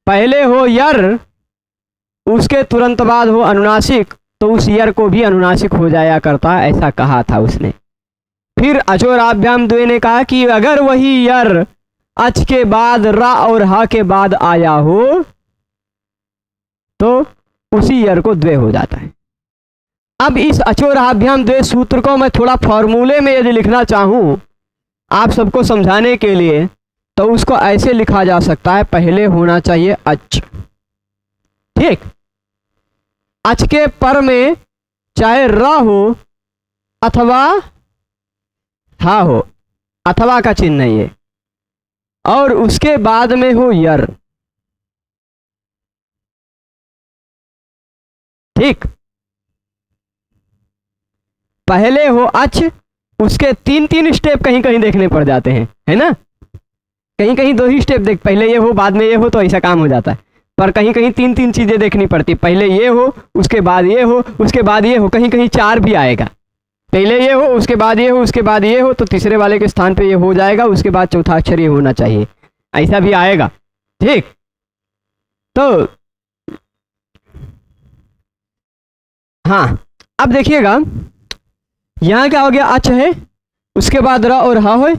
पहले हो यर, उसके तुरंत बाद हो अनुनासिक, तो उस यर को भी अनुनासिक हो जाया करता, ऐसा कहा था उसने। फिर अचोराभ्याम द्वे ने कहा कि अगर वही यर अच के बाद रा और हा के बाद आया हो तो उसी यर को द्वे हो जाता है। अब इस अचोराभ्याम द्वे सूत्र को मैं थोड़ा फॉर्मूले में यदि लिखना चाहूं आप सबको समझाने के लिए, तो उसको ऐसे लिखा जा सकता है, पहले होना चाहिए अच। ठीक, अच के पर में चाहे र हो अथवा हा हो, अथवा का चिन्ह नहीं है, और उसके बाद में हो यर। ठीक, पहले हो अच, उसके 3-3 स्टेप कहीं कहीं देखने पड़ जाते हैं, है ना, कहीं कहीं 2 ही स्टेप देख, पहले ये हो बाद में ये हो, तो ऐसा काम हो जाता है, पर कहीं कहीं 3-3 चीजें देखनी पड़ती, पहले ये हो उसके बाद ये हो उसके बाद ये हो, कहीं कहीं 4 भी आएगा, पहले ये हो उसके बाद ये हो उसके बाद ये हो, तो तीसरे वाले के स्थान पे ये हो जाएगा, उसके बाद चौथा अक्षर ये होना चाहिए, ऐसा भी आएगा। ठीक, तो हाँ, अब देखिएगा यहाँ क्या हो गया, अच है, उसके बाद र और हा है,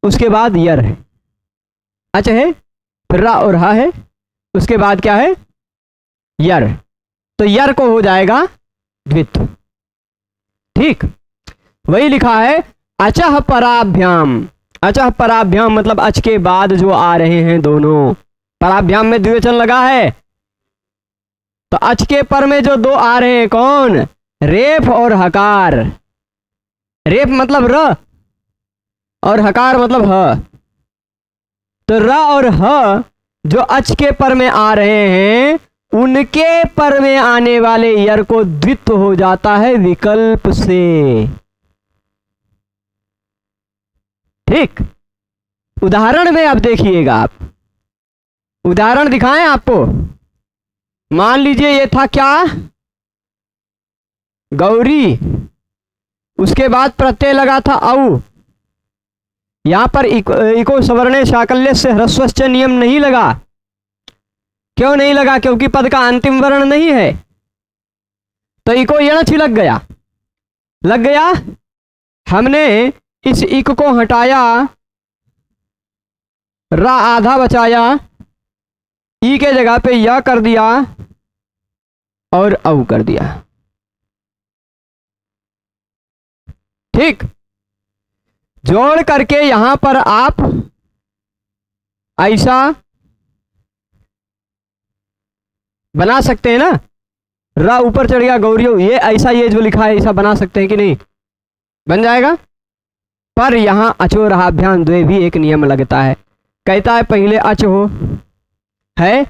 उसके बाद यर है, अच है फिर रा और हा है, उसके बाद क्या है, यर, तो यर को हो जाएगा द्वित्व। ठीक, वही लिखा है अचह पराभ्याम, अचह पराभ्याम मतलब अच के बाद जो आ रहे हैं दोनों, पराभ्याम में द्विवचन लगा है, तो अच के पर में जो 2 आ रहे हैं, कौन, रेफ और हकार। रेफ मतलब र और हकार मतलब ह, तो र और ह जो अच के पर में आ रहे हैं उनके पर में आने वाले यर को द्वित्व हो जाता है विकल्प से। ठीक, उदाहरण में अब देखिएगा आप, उदाहरण दिखाएं आपको। मान लीजिए ये था क्या, गौरी, उसके बाद प्रत्यय लगा था औ। यहां पर इको सवर्णे शाकल्य से ह्रस्वश्च नियम नहीं लगा। क्यों नहीं लगा? क्योंकि पद का अंतिम वर्ण नहीं है, तो इको यणच लग गया। लग गया, हमने इस इक को हटाया, रा आधा बचाया, ई के जगह पे या कर दिया और औ कर दिया। ठीक, जोड़ करके यहां पर आप ऐसा बना सकते हैं ना, रा ऊपर चढ़ गया गौरियो, ये ऐसा, ये जो लिखा है ऐसा बना सकते हैं कि नहीं? बन जाएगा। पर यहां अचोरहाभ्याम द्वे भी एक नियम लगता है। कहता है पहले अच हो है,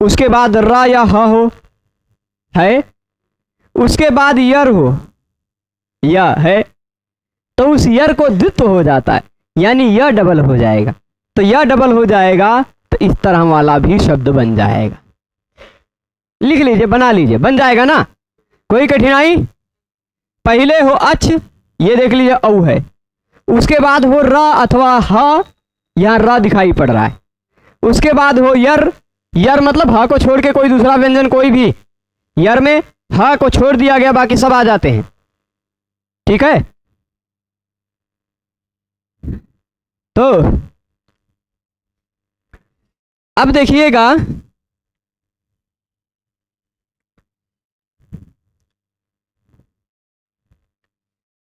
उसके बाद रा या ह हो है, उसके बाद यर हो या है, तो उस यर को द्वित्व हो जाता है, यानी यह डबल हो जाएगा। तो यह डबल हो जाएगा तो इस तरह वाला भी शब्द बन जाएगा। लिख लीजिए, बना लीजिए, बन जाएगा ना, कोई कठिनाई? पहले हो अच, ये देख लीजिए औ है, उसके बाद हो र अथवा ह, यहां र दिखाई पड़ रहा है, उसके बाद हो यर, यर मतलब ह को छोड़ के कोई दूसरा व्यंजन कोई भी, यर में ह को छोड़ दिया गया, बाकी सब आ जाते हैं। ठीक है, तो अब देखिएगा,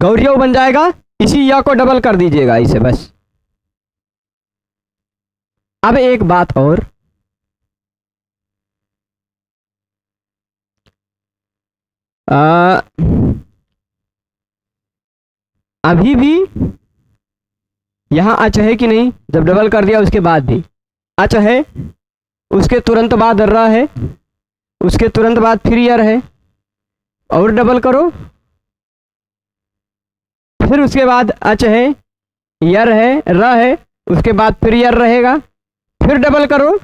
गौरियो बन जाएगा, इसी या को डबल कर दीजिएगा इसे बस। अब एक बात और, अभी भी यहां अच है कि नहीं? जब डबल कर दिया उसके बाद भी अच है, उसके तुरंत बाद र है, उसके तुरंत बाद फिर यर है, और डबल करो, फिर उसके बाद अच है, यर है, र है, उसके बाद फिर यर रहेगा, फिर डबल करो।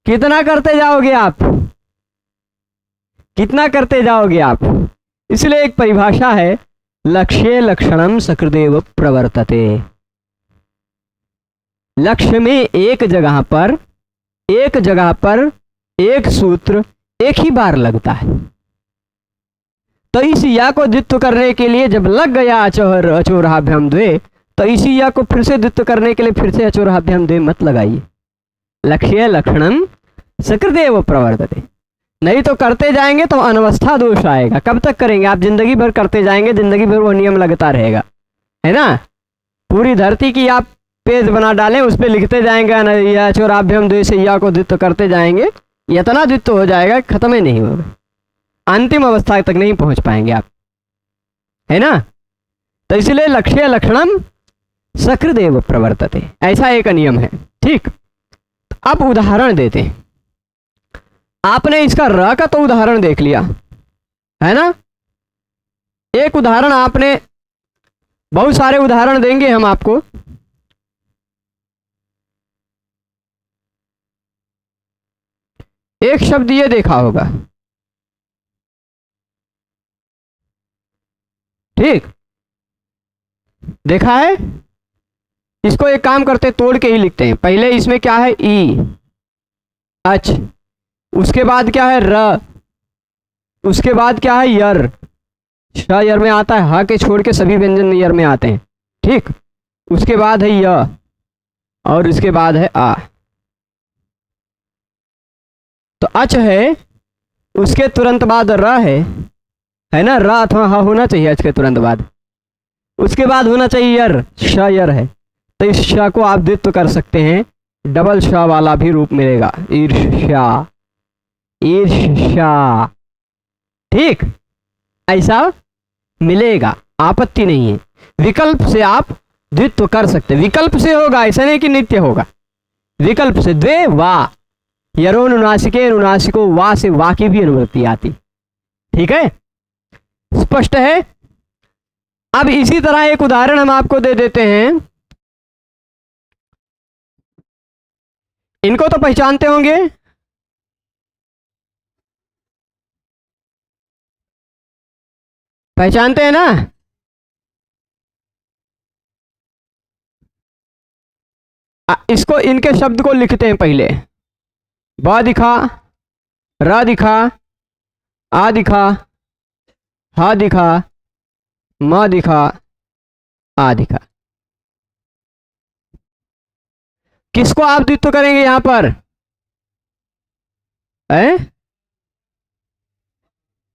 कितना करते जाओगे आप? कितना करते जाओगे आप? इसलिए एक परिभाषा है, लक्ष्ये लक्षणम सकृदेव प्रवर्तते। लक्ष्य में एक जगह पर एक सूत्र एक ही बार लगता है। तो इस या को द्वित्व करने के लिए जब लग गया अचोरहाभ्याम द्वे, तो इसी या को फिर से द्वित्व करने के लिए फिर से अचोरहाभ्याम द्वे मत लगाइए। लक्ष्य लक्षणम सकृदेव प्रवर्तते, नहीं तो करते जाएंगे तो अनवस्था दोष आएगा। कब तक करेंगे आप? जिंदगी भर करते जाएंगे, जिंदगी भर वो नियम लगता रहेगा, है ना। पूरी धरती की आप पेज बना डालें, उस पर लिखते जाएंगे अचोरहाभ्याम द्वे से या को द्वित्व करते जाएंगे, इतना द्वित्व हो जाएगा खत्म ही नहीं होगा, अंतिम अवस्था तक नहीं पहुंच पाएंगे आप, है ना। तो इसलिए लक्ष्य लक्षणम सकृदेव प्रवर्तते, ऐसा एक नियम है। ठीक, अब उदाहरण देते हैं। आपने इसका र का तो उदाहरण देख लिया है ना। एक उदाहरण, आपने बहुत सारे उदाहरण देंगे हम आपको। एक शब्द ये देखा होगा, ठीक, देखा है। इसको एक काम करते, तोड़ के ही लिखते हैं। पहले इसमें क्या है? ई, अच, उसके बाद क्या है? र, उसके बाद क्या है? यर, श यर में आता है, हा के छोड़ के सभी व्यंजन यर में आते हैं। ठीक, उसके बाद है य, और उसके बाद है आ। तो अच है, उसके तुरंत बाद र है ना, र अथवा हा होना चाहिए अच के तुरंत बाद। उसके बाद होना चाहिए यर, श यर है, तो इस श को आप द्वित्व कर सकते हैं, डबल श वाला भी रूप मिलेगा, ईर्ष्या, ईर्ष्या। ठीक, ऐसा मिलेगा, आपत्ति नहीं है। विकल्प से आप द्वित्व कर सकते, विकल्प से होगा, ऐसा नहीं कि नित्य होगा। विकल्प से द्वे वा, यरोनुनासिके अनुनासिको वा से वा की भी अनुवृत्ति आती। ठीक है, स्पष्ट है। अब इसी तरह एक उदाहरण हम आपको दे देते हैं, इनको तो पहचानते होंगे। पहचानते हैं ना? इसको, इनके शब्द को लिखते हैं पहले। ब दिखा, र दिखा, आ दिखा, हा दिखा, म दिखा, आ दिखा। किसको आप द्वित्व करेंगे यहां पर?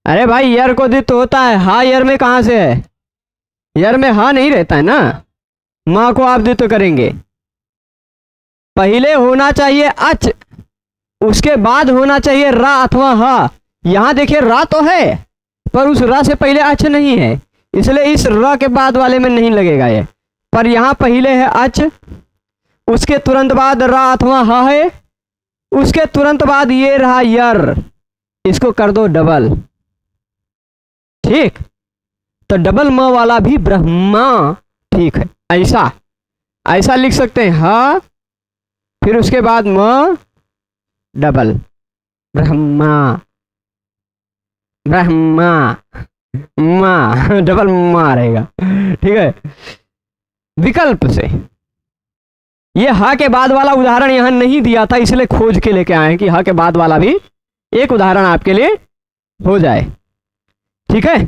अरे भाई, यर को द्वित्व होता है, हा यर में कहां से है? यर में हा नहीं रहता है ना। मां को आप द्वित्व करेंगे। पहले होना चाहिए अच, उसके बाद होना चाहिए रा अथवा हा। यहां देखिए रा तो है, पर उस रा से पहले अच नहीं है, इसलिए इस रा के बाद वाले में नहीं लगेगा ये। पर यहां पहले है अच, उसके तुरंत बाद रा अथवा हा है, उसके तुरंत बाद ये रहा यर। इसको कर दो डबल। ठीक, तो डबल म वाला भी ब्रह्मा। ठीक है, ऐसा ऐसा लिख सकते हैं, हा फिर उसके बाद म डबल, ब्रह्मा, ब्रह्मा, मा, डबल मा रहेगा। ठीक है, विकल्प से। ये हा के बाद वाला उदाहरण यहां नहीं दिया था, इसलिए खोज के लेके आए हैं कि हा के बाद वाला भी एक उदाहरण आपके लिए हो जाए। ठीक है,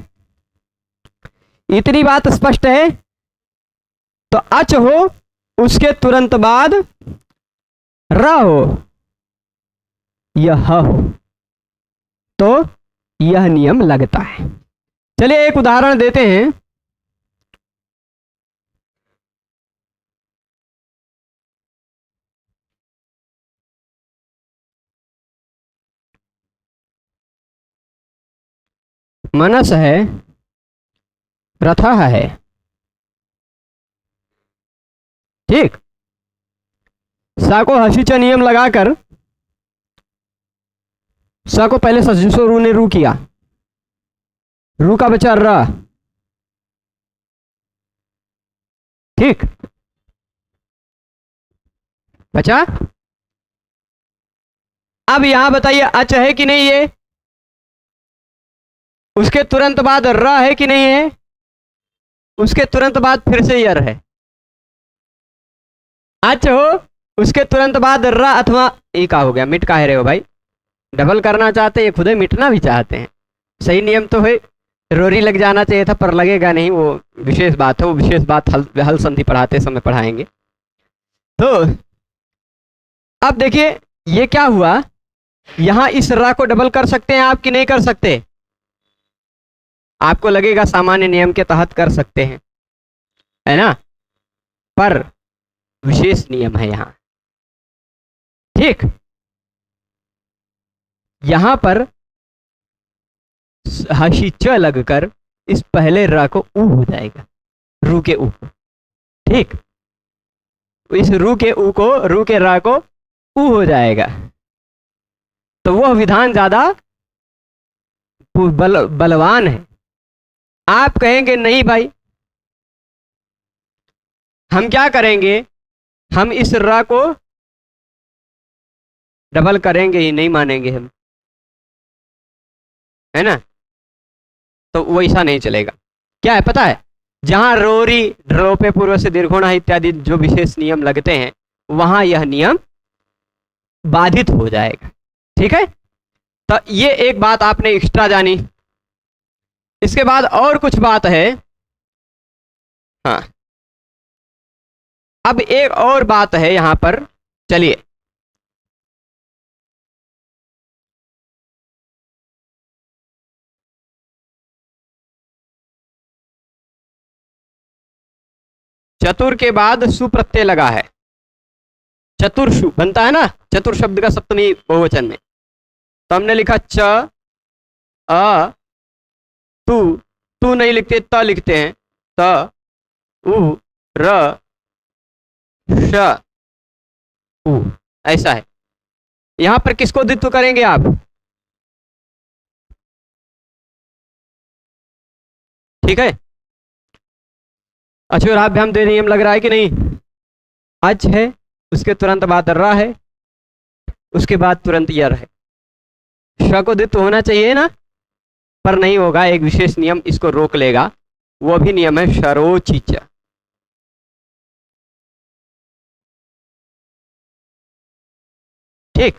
इतनी बात स्पष्ट है। तो अच हो, उसके तुरंत बाद र हो, यह हो, तो यह नियम लगता है। चलिए एक उदाहरण देते हैं। मनस है, रथः है। ठीक, सा को हसीच नियम लगाकर, सा को पहले सजिशो रू ने रू किया, रू का बचा र। ठीक, बचा। अब यहां बताइए अच है कि नहीं है? उसके तुरंत बाद र है कि नहीं है? उसके तुरंत बाद फिर से यर है। अच हो, उसके तुरंत बाद र अथवा ए का हो गया। मिट का है रहे हो भाई, डबल करना चाहते हैं, खुद ही मिटना भी चाहते हैं। सही नियम तो है, रोरी लग जाना चाहिए था, पर लगेगा नहीं, वो विशेष बात है। वो विशेष बात हल संधि पढ़ाते समय पढ़ाएंगे। तो अब देखिए ये क्या हुआ, यहां इस रा को डबल कर सकते हैं आप कि नहीं कर सकते? आपको लगेगा सामान्य नियम के तहत कर सकते हैं, है ना, पर विशेष नियम है यहां। ठीक, यहां पर हसी च लगकर इस पहले र को ऊ हो जाएगा, रू के ऊ। ठीक, इस रू के ऊ को, रू के रा को ऊ हो जाएगा, तो वह विधान ज्यादा बलवान है। आप कहेंगे नहीं भाई, हम क्या करेंगे, हम इस रा को डबल करेंगे ही, नहीं मानेंगे हम, है ना। तो वो ऐसा नहीं चलेगा। क्या है पता है, जहां रोरी ड्रोपे पूर्व से दीर्घोणा इत्यादि जो विशेष नियम लगते हैं, वहां यह नियम बाधित हो जाएगा। ठीक है, तो ये एक बात आपने एक्स्ट्रा जानी। इसके बाद और कुछ बात है। हाँ, अब एक और बात है यहां पर, चलिए। चतुर के बाद सु प्रत्यय लगा है, चतुर्षु बनता है ना, चतुर शब्द का सप्तमी बहुवचन में। तो हमने लिखा च अ तू, तू नहीं लिखते, त लिखते हैं, त उ र श उ। ऐसा है। यहां पर किसको द्वित्व करेंगे आप? ठीक है, अचोराभ्याम द्वे नियम लग रहा है कि नहीं? अच है, उसके तुरंत बाद र है, उसके बाद तुरंत यर है। श को द्वित्व होना चाहिए ना, पर नहीं होगा। एक विशेष नियम इसको रोक लेगा, वो भी नियम है शरोचिच। ठीक,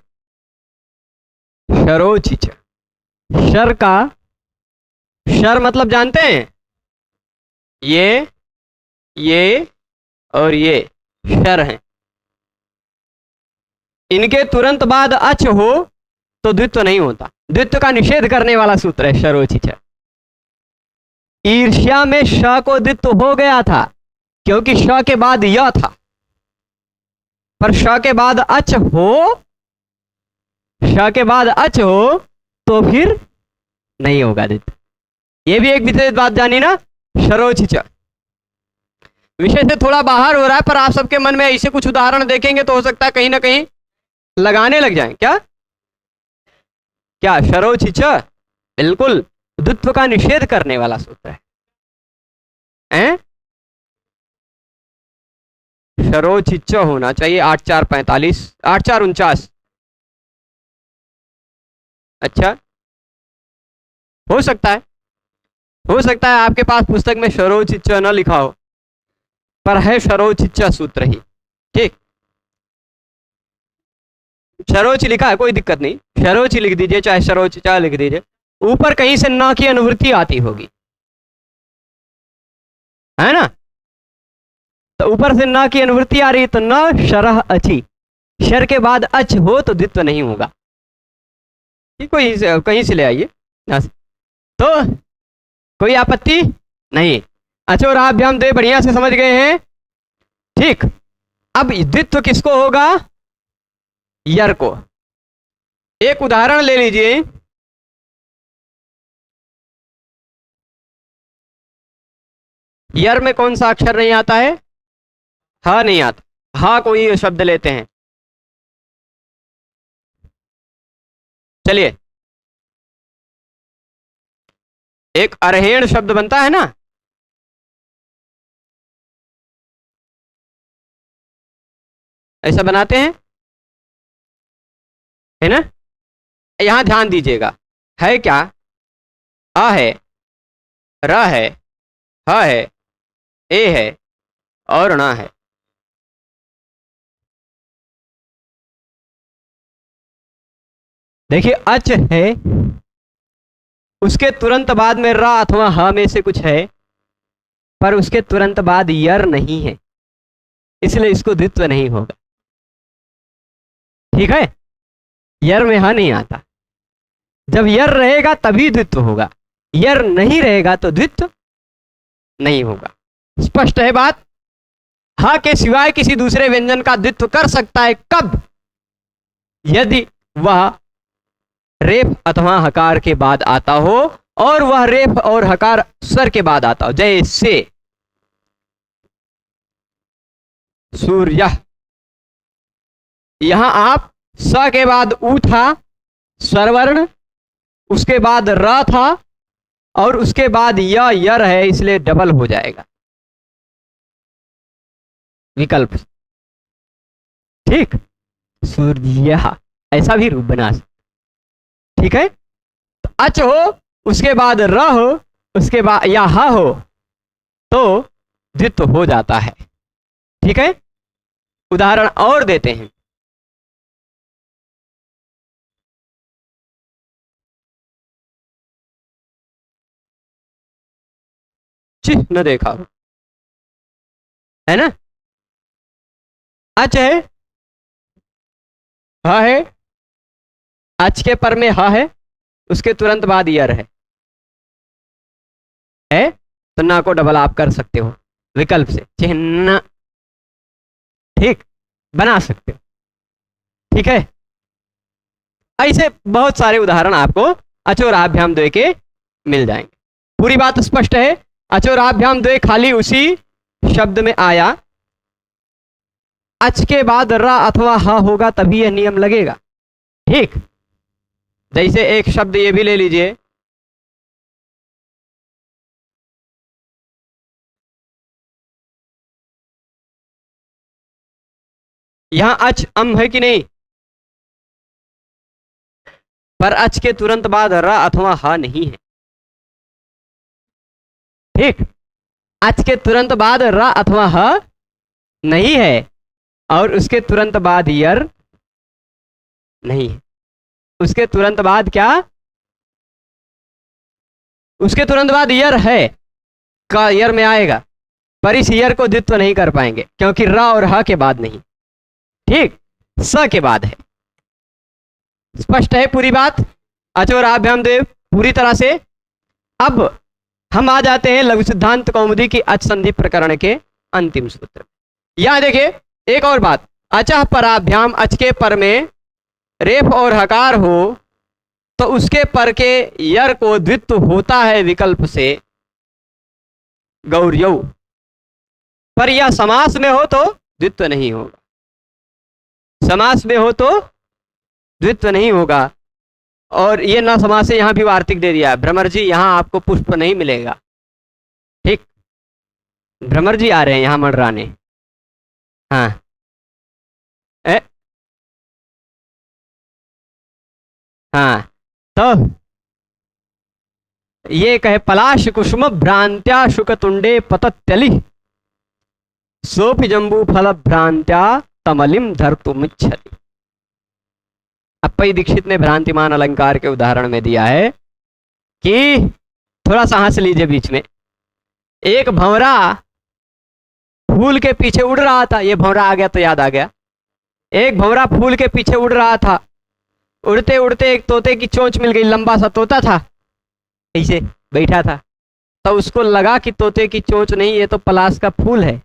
शरोचिच। शर का, शर मतलब जानते हैं? ये और ये शर हैं। इनके तुरंत बाद अच हो तो द्वित्व नहीं होता। द्वित्व का निषेध करने वाला सूत्र है शरोचिच। ईर्ष्या में श को द्वित्व हो गया था क्योंकि श के बाद य था, पर श के बाद अच हो, श के बाद अच हो तो फिर नहीं होगा द्वित्व। ये भी एक विशेष बात जानी ना, शरोचिच। विषय से थोड़ा बाहर हो रहा है, पर आप सबके मन में ऐसे कुछ उदाहरण देखेंगे तो हो सकता है कहीं ना कहीं लगाने लग जाएं। क्या क्या शरोचिच बिल्कुल द्वित्व का निषेध करने वाला सूत्र है। शरोचिच होना चाहिए 8-4-45, 8-4-49। अच्छा, हो सकता है, हो सकता है आपके पास पुस्तक में शरोचिच न लिखा हो, पर है शरोचिच सूत्र ही। ठीक, शरोच लिखा है, कोई दिक्कत नहीं, शरोच लिख दीजिए, चाहे शरोचिचा लिख दीजिए। ऊपर कहीं से न की अनुवृत्ति आती होगी, है ना? तो ऊपर से न की अनुवृत्ति आ रही तो न शरह अची, शर के बाद अच हो तो द्वित्व नहीं होगा। कोई कहीं से ले आइए। तो कोई आपत्ति नहीं। अचोराभ्याम द्वे बढ़िया से समझ गए हैं। ठीक, अब द्वित्व किसको होगा? यर को। एक उदाहरण ले लीजिए। यर में कौन सा अक्षर नहीं आता है? हा नहीं आता। हा कोई शब्द लेते हैं, चलिए, एक अरहेण शब्द बनता है ना, ऐसा बनाते हैं, है ना? यहां ध्यान दीजिएगा, है क्या? अ है, र है, ह है, ए है और ण है। देखिए, अच है, उसके तुरंत बाद में र अथवा ह में से कुछ है, पर उसके तुरंत बाद यर नहीं है, इसलिए इसको द्वित्व नहीं होगा। ठीक है, यर में ह नहीं आता। जब यर रहेगा तभी द्वित्व होगा, यर नहीं रहेगा तो द्वित्व नहीं होगा। स्पष्ट है बात? हा के सिवाय किसी दूसरे व्यंजन का द्वित्व कर सकता है कब? यदि वह रेफ अथवा हकार के बाद आता हो, और वह रेफ और हकार स्वर के बाद आता हो। जैसे सूर्य, यहां आप स के बाद उ था स्वरवर्ण, उसके बाद र था और उसके बाद यर है, इसलिए डबल हो जाएगा विकल्प। ठीक, सूर्य, ऐसा भी रूप बना। ठीक है, तो अच हो, उसके बाद र हो, उसके बाद या ह हो तो द्वित्व हो जाता है। ठीक है, उदाहरण और देते हैं। चिन्ह देखा हो, है ना? अच है, ह है, अच के पर में ह है, उसके तुरंत बाद यर है तो ना को डबल आप कर सकते हो विकल्प से, चिन्ह। ठीक, बना सकते हो। ठीक है, ऐसे बहुत सारे उदाहरण आपको अचोराभ्याम द्वे के मिल जाएंगे। पूरी बात स्पष्ट है? अचोराभ्याम द्वे खाली उसी शब्द में आया अच के बाद र अथवा ह होगा तभी यह नियम लगेगा। ठीक, जैसे एक शब्द ये भी ले लीजिए, यहां अच अम है कि नहीं, पर अच के तुरंत बाद र अथवा ह नहीं है। ठीक, अच के तुरंत बाद र अथवा ह नहीं है और उसके तुरंत बाद यर नहीं है। उसके तुरंत बाद क्या, उसके तुरंत बाद यर है का यर में आएगा, पर इस यर को द्वित्व नहीं कर पाएंगे क्योंकि र और ह के बाद नहीं, ठीक, स के बाद है। स्पष्ट है पूरी बात, अचोर आभ्याम देव पूरी तरह से। अब हम आ जाते हैं लघु सिद्धांत कौमुदी की अच संधि प्रकरण के अंतिम सूत्र। यहां देखिए एक और बात, अचः पराभ्याम, अच के पर में रेफ और हकार हो तो उसके पर के यर को द्वित्व होता है विकल्प से गौर्यौ, पर यह समास में हो तो द्वित्व नहीं होगा। समास में हो तो द्वित्व नहीं होगा। और ये न समास से यहां भी वार्तिक दे दिया है, भ्रमर जी यहां आपको पुष्प नहीं मिलेगा। ठीक, भ्रमर जी आ रहे हैं यहां मंडराने। हाँ, ए? हाँ, तो ये कहे पलाश कुसुम भ्रांत्या शुकतुंडे पतत्यलि सोपि जंबू फल भ्रांत्या तमलिम धर्तुमिच्छति। अप्पई दीक्षित ने भ्रांतिमान अलंकार के उदाहरण में दिया है कि थोड़ा सा हंस लीजिए बीच में, एक भंवरा फूल के पीछे उड़ रहा था, ये भंवरा आ गया तो याद आ गया, एक भंवरा फूल के पीछे उड़ रहा था, उड़ते उड़ते एक तोते की चोंच मिल गई, लंबा सा तोता था ऐसे बैठा था, तो उसको लगा कि तोते की चोंच नहीं, ये तो पलाश का फूल है,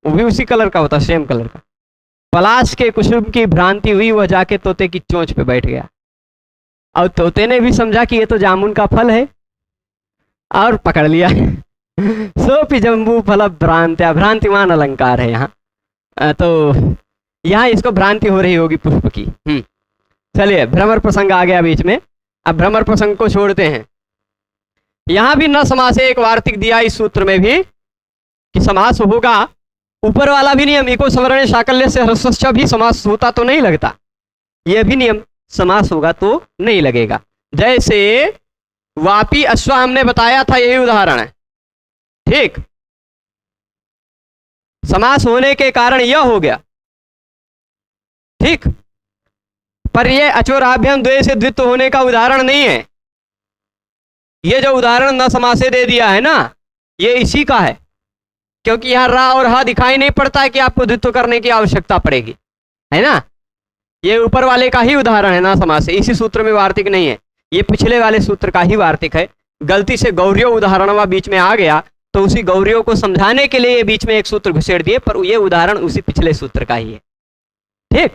वो भी उसी कलर का होता, सेम कलर का। पलाश के कुसुम की भ्रांति हुई, वह जाके तोते की चोंच पे बैठ गया और तोते ने भी समझा कि ये तो जामुन का फल है और पकड़ लिया। सोपि जंबू फल भ्रांत्या, भ्रांतिमान अलंकार है यहाँ, तो यहाँ इसको भ्रांति हो रही होगी पुष्प की। चलिए, भ्रमर प्रसंग आ गया बीच में, अब भ्रमर प्रसंग को छोड़ते हैं। यहां भी न समास एक वार्तिक दिया इस सूत्र में भी कि समास होगा, ऊपर वाला भी नियम इको सवर्ण शाकल्य से ह्रस्व भी समास होता तो नहीं लगता, यह भी नियम समास होगा तो नहीं लगेगा। जैसे वापी अश्व हमने बताया था, यही उदाहरण है। ठीक, समास होने के कारण यह हो गया, ठीक, पर यह अचोराभ्याम द्वय से द्वित्व होने का उदाहरण नहीं है। ये जो उदाहरण न समासे दे दिया है ना, ये इसी का है, क्योंकि यहां रा और हा दिखाई नहीं पड़ता है कि आपको द्वित्व करने की आवश्यकता पड़ेगी, है ना। ये ऊपर वाले का ही उदाहरण है ना समासे, इसी सूत्र में वार्तिक नहीं है, ये पिछले वाले सूत्र का ही वार्तिक है। गलती से गौरियो उदाहरणवा बीच में आ गया तो उसी गौरियों को समझाने के लिए ये बीच में एक सूत्र घुसेड़ दिए, पर ये उदाहरण उसी पिछले सूत्र का ही है। ठीक,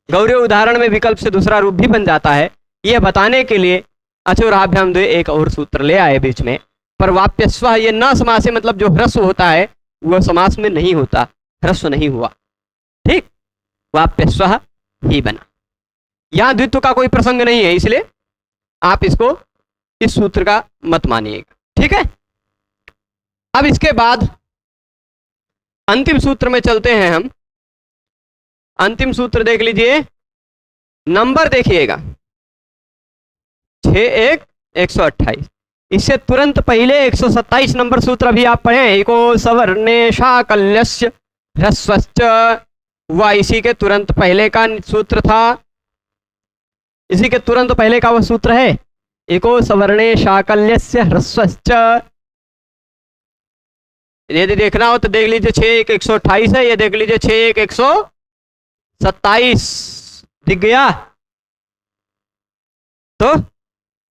गौरी उदाहरण में विकल्प से दूसरा रूप भी बन जाता है, यह बताने के लिए अचोराभ्याम द्वय एक और सूत्र ले आए बीच में। पर वाप्यस्व ये न समास है, मतलब जो ह्रस्व होता है वह समास में नहीं होता, ह्रस्व नहीं हुआ। ठीक, वाप्यस्व ही बना, यहां द्वित्व का कोई प्रसंग नहीं है, इसलिए आप इसको इस सूत्र का मत मानिएगा। ठीक है, अब इसके बाद अंतिम सूत्र में चलते हैं हम। अंतिम सूत्र देख लीजिए, नंबर देखिएगा 6-1-128, इससे तुरंत पहले 127 नंबर सूत्र अभी आप पढ़े, एको सवर्णे शाकल्यस्य ह्रस्वश्च, वह इसी के तुरंत पहले का सूत्र था, इसी के तुरंत पहले का वह सूत्र है, एको सवर्णे शाकल्यस्य ह्रस्वश्च। यदि देखना हो तो देख लीजिए 6-1-128 है, ये देख लीजिए 6-1-127 दिख गया। तो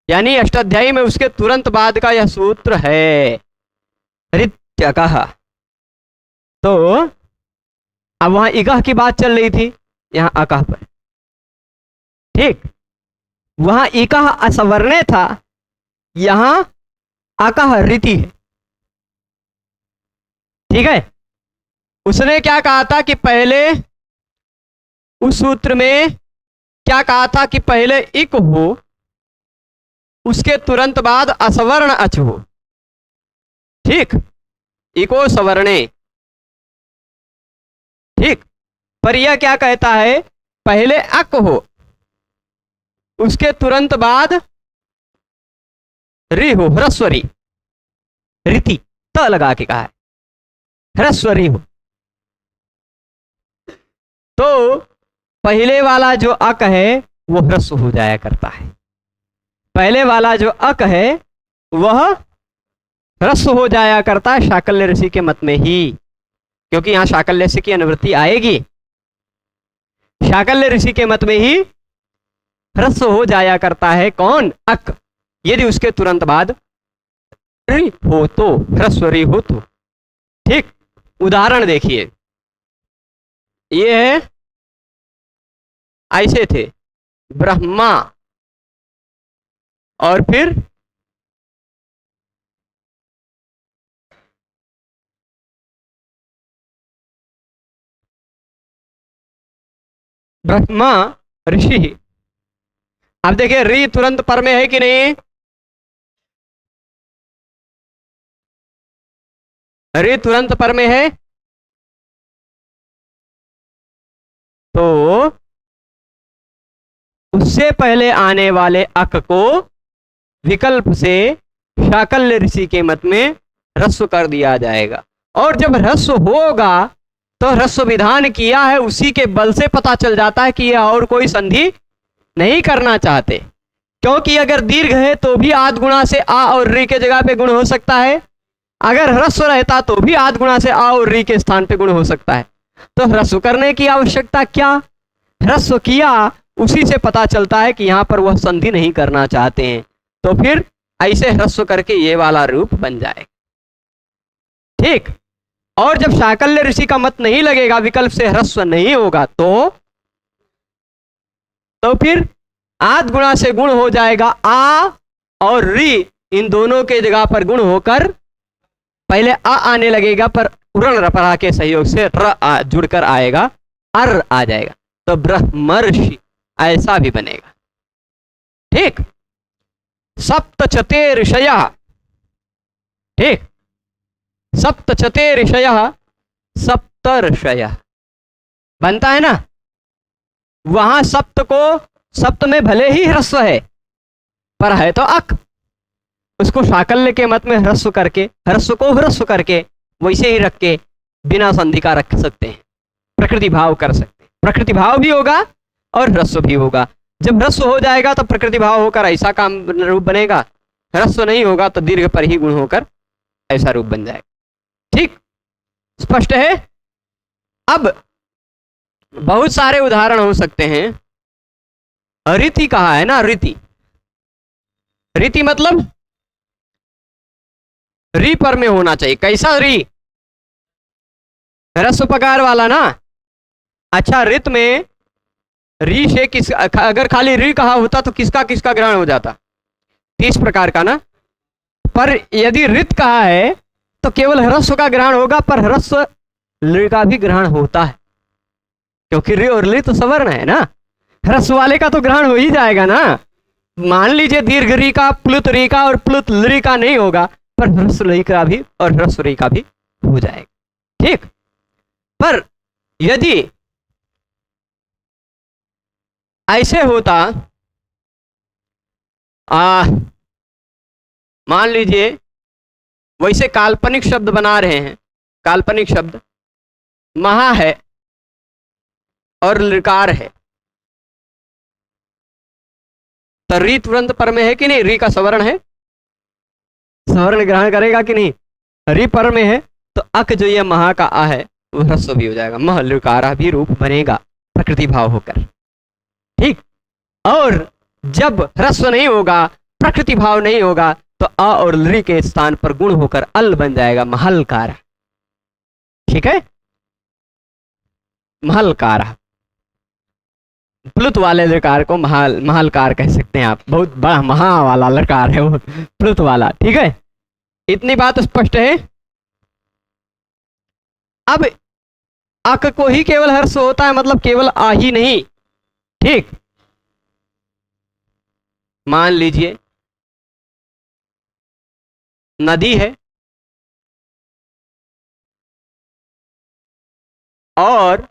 यानी अष्टाध्यायी में उसके तुरंत बाद का यह सूत्र है ऋत्यकः। तो अब वहां इकः की बात चल रही थी, यहां अकः पर। ठीक, वहां इकः असवर्णे था, यहां अकः रीति है। ठीक है, उसने क्या कहा था कि पहले, उस सूत्र में क्या कहा था कि पहले इक हो, उसके तुरंत बाद असवर्ण अच हो। ठीक, इको सवर्णे। ठीक, पर यह क्या कहता है, पहले अक हो, उसके तुरंत बाद री हो, ह्रस्वरी, रीति त लगा के कहा है, ह्रस्वरी हो। तो पहले वाला जो अक है वो ह्रस्व हो जाया करता है, पहले वाला जो अक है वह ह्रस्व हो जाया करता है शाकल्य ऋषि के मत में ही, क्योंकि यहां शाकल्य ऋषि की अनुवृत्ति आएगी। शाकल्य ऋषि के मत में ही ह्रस्व हो जाया करता है कौन, अक, यदि उसके तुरंत बाद री हो तो, ह्रस्व री हो तो। ठीक, उदाहरण देखिए, ये है, ऐसे थे ब्रह्मा, और फिर ब्रह्मा ऋषि। अब देखिए री तुरंत पर में है कि नहीं, री तुरंत पर में है, तो उससे पहले आने वाले अक को विकल्प से शाकल्य ऋषि के मत में ह्रस्व कर दिया जाएगा। और जब ह्रस्व होगा तो ह्रस्व विधान किया है उसी के बल से पता चल जाता है कि यह और कोई संधि नहीं करना चाहते, क्योंकि अगर दीर्घ है तो भी आध गुणा से आ और री के जगह पे गुण हो सकता है, अगर ह्रस्व रहता तो भी आध गुणा से आ और री के स्थान पे गुण हो सकता है। तो ह्रस्व करने की आवश्यकता क्या, ह्रस्व किया उसी से पता चलता है कि यहां पर वह संधि नहीं करना चाहते हैं, तो फिर ऐसे ह्रस्व करके ये वाला रूप बन जाए। ठीक, और जब शाकल्य ऋषि का मत नहीं लगेगा, विकल्प से ह्रस्व नहीं होगा, तो फिर आध गुणा से गुण हो जाएगा, आ और री इन दोनों के जगह पर गुण होकर पहले आ आने लगेगा, पर उरण रपरा के सहयोग से र जुड़कर आएगा, अर आ जाएगा, तो ब्रह्मर्षि ऐसा भी बनेगा। ठीक, सप्तचते ऋषयः, ठीक, सप्तचते ऋषयः, सप्तर्षयः बनता है ना। वहां सप्त को, सप्त में भले ही ह्रस्व है पर है तो अक, उसको शाकल्य के मत में ह्रस्व करके, ह्रस्व को ह्रस्व करके वैसे ही रख के बिना संधि का रख सकते हैं, प्रकृति भाव कर सकते हैं, प्रकृति भाव भी होगा और ह्रस्व भी होगा। जब ह्रस्व हो जाएगा तो प्रकृति भाव होकर ऐसा काम रूप बनेगा, ह्रस्व नहीं होगा तो दीर्घ पर ही गुण होकर ऐसा रूप बन जाएगा। ठीक, स्पष्ट है। अब बहुत सारे उदाहरण हो सकते हैं। रीति कहा है ना, रीति, रीति मतलब री पर में होना चाहिए। कैसा री, ह्रस्व पकार वाला ना। अच्छा, रित में री से किस, अगर खाली री कहा होता तो किसका किसका ग्रहण हो जाता, 30 प्रकार का ना। पर यदि रित कहा है तो केवल ह्रस्व का ग्रहण होगा, पर ह्रस्व ली का भी ग्रहण होता है, क्योंकि री और ली तो सवर्ण है ना। ह्रस्व वाले का तो ग्रहण हो ही जाएगा ना। मान लीजिए दीर्घ री का, प्लुत री का और प्लुत ली का नहीं होगा, पर ह्रस्व ली का भी और ह्रस्व री का भी हो जाएगा। ठीक, पर यदि ऐसे होता, मान लीजिए वैसे काल्पनिक शब्द बना रहे हैं, काल्पनिक शब्द महा है और लकार है, तो री तुरंत पर में है कि नहीं, री का सवर्ण है, सवर्ण ग्रहण करेगा कि नहीं। री पर में है तो अक जो ये महा का आ है वो ह्रस्व भी हो जाएगा, मह लकारा भी रूप बनेगा प्रकृति भाव होकर। ठीक, और जब ह्रस्व नहीं होगा, प्रकृति भाव नहीं होगा, तो अ और ली के स्थान पर गुण होकर अल बन जाएगा, महलकार। ठीक है, महलकार, प्लुत वाले लकार को महलकार कह सकते हैं आप, बहुत बड़ा महा वाला लकार है वो, प्लुत वाला। ठीक है, इतनी बात स्पष्ट है। अब अक को ही केवल हर्ष होता है, मतलब केवल आ ही नहीं। ठीक, मान लीजिए नदी है और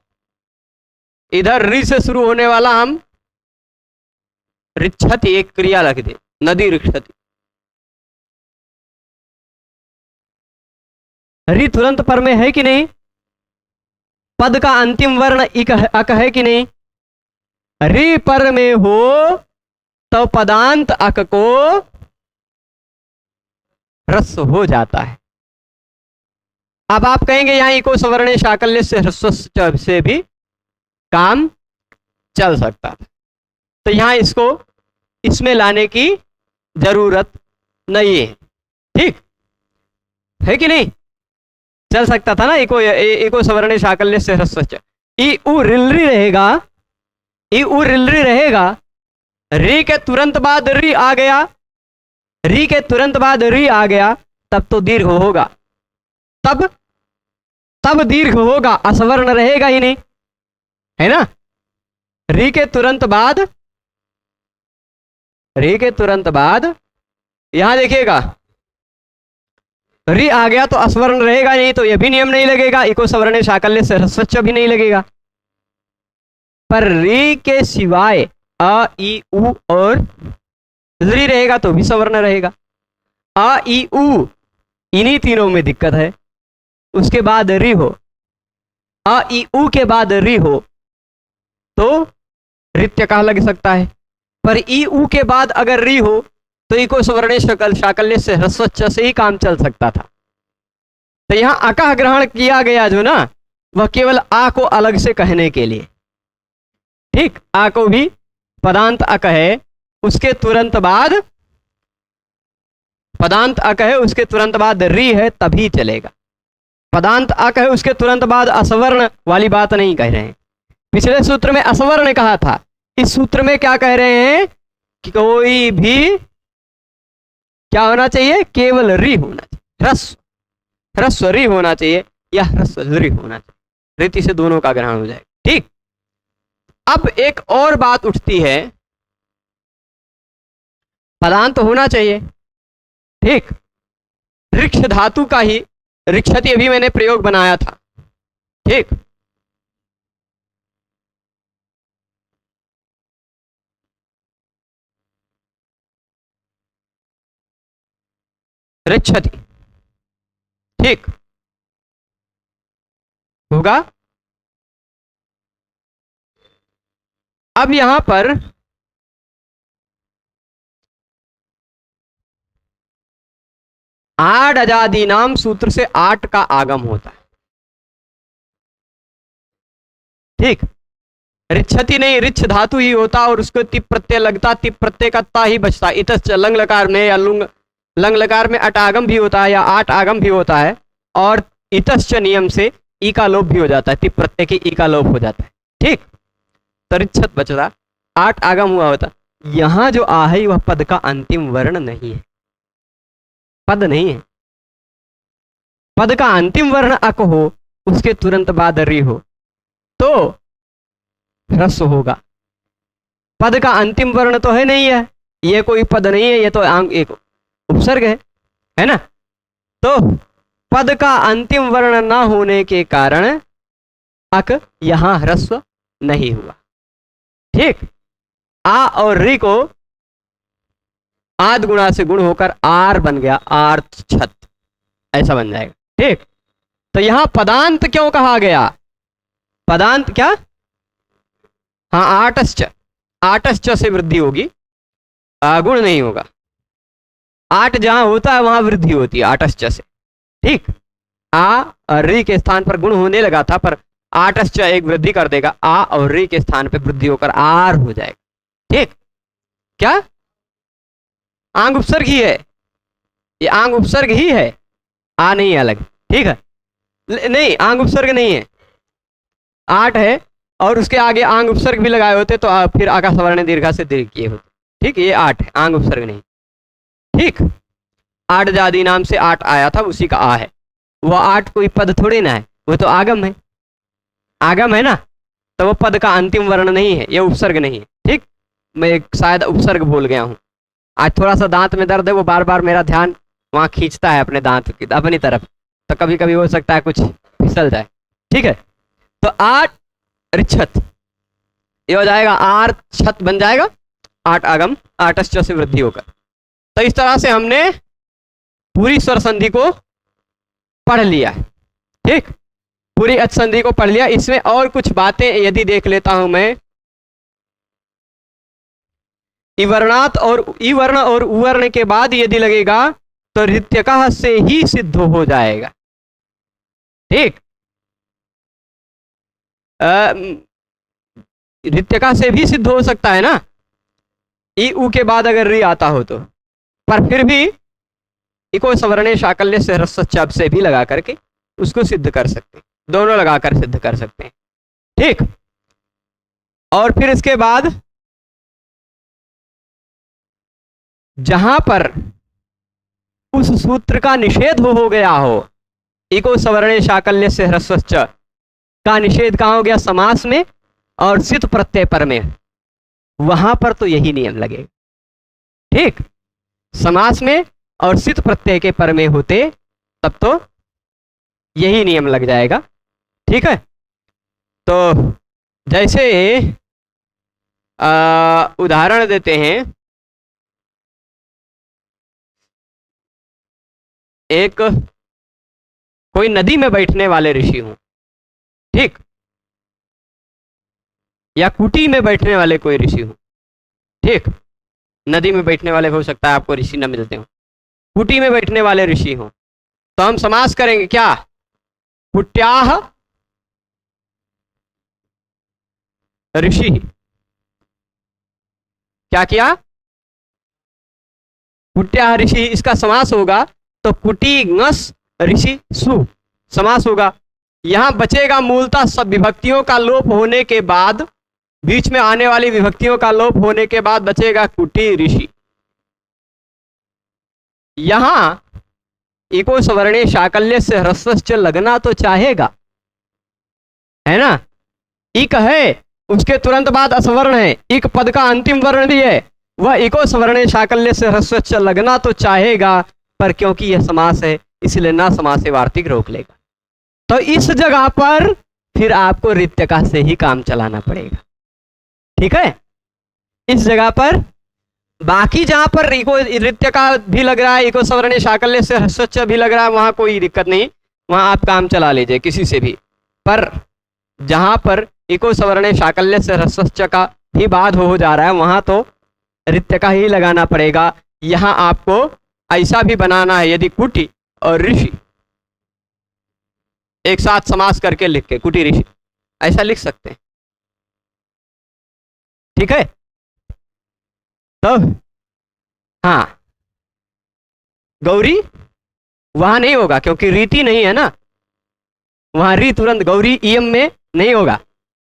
इधर री से शुरू होने वाला हम रिक्षति एक क्रिया रख दे, नदी रिक्षति। री तुरंत पर में है कि नहीं? पद का अंतिम वर्ण इक अक है कि नहीं? री पर में हो तो पदांत अक को ह्रस्व हो जाता है। अब आप कहेंगे यहां इको सवर्णे शाकल्य से ह्रस्व से भी काम चल सकता था, तो यहां इसको इसमें लाने की जरूरत नहीं है। ठीक है कि नहीं? चल सकता था ना, इको सवर्णे शाकल्य से ह्रस्व ई उ रिलरी रहेगा, ई उ रिलरी रहेगा। री के तुरंत बाद री आ गया, री के तुरंत बाद री आ गया, तब तो दीर्घ होगा, तब दीर्घ होगा, असवर्ण रहेगा ही नहीं, है ना। री के तुरंत बाद, री के तुरंत बाद यहां देखिएगा री आ गया तो अस्वर्ण रहेगा नहीं, तो यह भी नियम नहीं लगेगा, इको सवर्ण शाकल्य से ह्रस्व भी नहीं लगेगा। पर री के सिवाय अ ई उ और री रहेगा तो भी सवर्ण रहेगा। अ ई उ इन्हीं तीनों में दिक्कत है। उसके बाद री हो, अ ई उ के बाद री हो तो रित्य कहा लग सकता है, पर ई उ के बाद अगर री हो तो इको सवर्ण शाकल्य से ह्रस्व से ही काम चल सकता था। तो यहां अका ग्रहण किया गया जो ना, वह केवल आ को अलग से कहने के लिए। ठीक, आ को भी पदांत अक है, उसके तुरंत बाद पदांत अक है, उसके तुरंत बाद री है तभी चलेगा। पदांत अक है, उसके तुरंत बाद असवर्ण वाली बात नहीं कह रहे हैं। पिछले सूत्र में असवर्ण कहा था, इस सूत्र में क्या कह रहे हैं कि कोई भी क्या होना चाहिए, केवल री होना चाहिए, ह्रस्व री होना चाहिए या ह्रस्व री होना चाहिए, रीति से दोनों का ग्रहण हो जाएगा। ठीक, अब एक और बात उठती है, पदांत होना चाहिए। ठीक, ऋक्ष धातु का ही ऋक्षति अभी मैंने प्रयोग बनाया था। ठीक, ऋक्षति, ठीक होगा। अब यहां पर आड अजादी नाम सूत्र से आठ का आगम होता है। ठीक, ऋक्षति नहीं, ऋक्ष धातु ही होता और उसको तिप प्रत्यय लगता, तिप प्रत्यय का ता ही बचता। इतच लंग लकार में या लंग लकार में अटागम भी होता है या आठ आगम भी होता है, और इतश्च नियम से ई का लोप भी हो जाता है, तिप प्रत्यय के ई का लोप हो जाता है। ठीक, तो ऋक्षत बचता, आठ आगम हुआ होता। यहां जो आ है वह पद का अंतिम वर्ण नहीं है, पद नहीं है। पद का अंतिम वर्ण अक हो, उसके तुरंत बाद री हो तो ह्रस्व होगा। पद का अंतिम वर्ण तो है नहीं है, ये कोई पद नहीं है, ये तो एक उपसर्ग है ना। तो पद का अंतिम वर्ण ना होने के कारण अक यहां ह्रस्व नहीं हुआ। ठीक, आ और री को आद गुणा से गुण होकर आर बन गया, आर छत ऐसा बन जाएगा। ठीक, तो यहां पदांत क्यों कहा गया? पदांत क्या? हाँ, आटश्च, आटश्च से वृद्धि होगी, गुण नहीं होगा। आठ जहां होता है वहां वृद्धि होती है आटश्च से। ठीक, आ और री के स्थान पर गुण होने लगा था, पर आटश्च एक वृद्धि कर देगा, आ और री के स्थान पर वृद्धि होकर आर हो जाएगा। ठीक, क्या आंग उपसर्ग ही है, ये आंग उपसर्ग ही है, आ नहीं अलग। ठीक है, नहीं आंग उपसर्ग नहीं है, आठ है और उसके आगे आंग उपसर्ग भी लगाए होते तो फिर आकाश वर्ण दीर्घा से दीर्घ किए होते। ठीक, ये आठ है, आंग उपसर्ग नहीं। ठीक, आठ जादी नाम से आठ आया था, उसी का आ है। वह आठ कोई पद थोड़े ना है, वो तो आगम है। आगम है ना, तो वो पद का अंतिम वर्ण नहीं है, ये उपसर्ग नहीं है। ठीक, मैं शायद उपसर्ग भूल गया हूँ। आज थोड़ा सा दांत में दर्द है, वो बार बार मेरा ध्यान वहाँ खींचता है अपने दांत की अपनी तरफ, तो कभी कभी हो सकता है कुछ फिसल जाए। ठीक है, तो आठ ऋक्षत, ये हो जाएगा आर छत बन जाएगा, आठ आगम, आठश्च से वृद्धि होकर। तो इस तरह से हमने पूरी स्वर संधि को पढ़ लिया है। ठीक, पूरी अच संधि को पढ़ लिया। इसमें और कुछ बातें यदि देख लेता हूं मैं, इवर्णात और इवर्ण और उवर्ण के बाद यदि लगेगा तो ऋत्यकः से ही सिद्ध हो जाएगा। ठीक, ऋत्यकः से भी सिद्ध हो सकता है ना, ई उ के बाद अगर री आता हो तो, पर फिर भी इको सवर्णे शाकल्य से ह्रस्व से भी लगा करके उसको सिद्ध कर सकते हैं, दोनों लगाकर सिद्ध कर सकते हैं। ठीक, और फिर इसके बाद जहां पर उस सूत्र का निषेध हो गया हो, इको सवर्णे शाकल्य से ह्रस्व का निषेध कहां हो गया, समास में और सित प्रत्यय पर में, वहां पर तो यही नियम लगेगा। ठीक, समास में और सित प्रत्यय के पर में होते तब तो यही नियम लग जाएगा। ठीक है, तो जैसे उदाहरण देते हैं, एक कोई नदी में बैठने वाले ऋषि हों, ठीक, या कुटी में बैठने वाले कोई ऋषि हों। ठीक, नदी में बैठने वाले हो सकता है आपको ऋषि न मिलते हो, कुटी में बैठने वाले ऋषि हों, तो हम समास करेंगे क्या, कुट्याह ऋषि। क्या किया, कुट्याह ऋषि, इसका समास होगा तो कुटी ngस ऋषि सु समास होगा। यहां बचेगा मूलतः सब विभक्तियों का लोप होने के बाद, बीच में आने वाली विभक्तियों का लोप होने के बाद बचेगा कुटी ऋषि। यहां इको सवर्णे शाकल्य से ह्रस्व लगना तो चाहेगा, है ना, इक है, उसके तुरंत बाद असवर्ण है, इक पद का अंतिम वर्ण भी है, वह इको सवर्णे शाकल्य से ह्रस्व लगना तो चाहेगा, पर क्योंकि यह समास है इसलिए ना समास से वार्तिक रोक लेगा। तो इस जगह पर फिर आपको ऋत्यका से ही काम चलाना पड़ेगा। ठीक है, इस जगह पर, बाकी जहां पर इको ऋत्यका भी लग रहा है, इको सवर्णे शाकल्य से ह्रस्व भी लग रहा है, वहां कोई दिक्कत नहीं, वहां आप काम चला लीजिए किसी से भी। पर जहां पर इको सवर्णे शाकल्य से ह्रस्व का भी बाद हो जा रहा है, वहां तो ऋत्यका ही लगाना पड़ेगा। यहां आपको ऐसा भी बनाना है, यदि कुटी और ऋषि एक साथ समास करके लिख के, कुटी ऋषि ऐसा लिख सकते हैं। ठीक है, तो हाँ, गौरी वहां नहीं होगा क्योंकि रीति नहीं है ना, वहां री तुरंत गौरी इयम में नहीं होगा,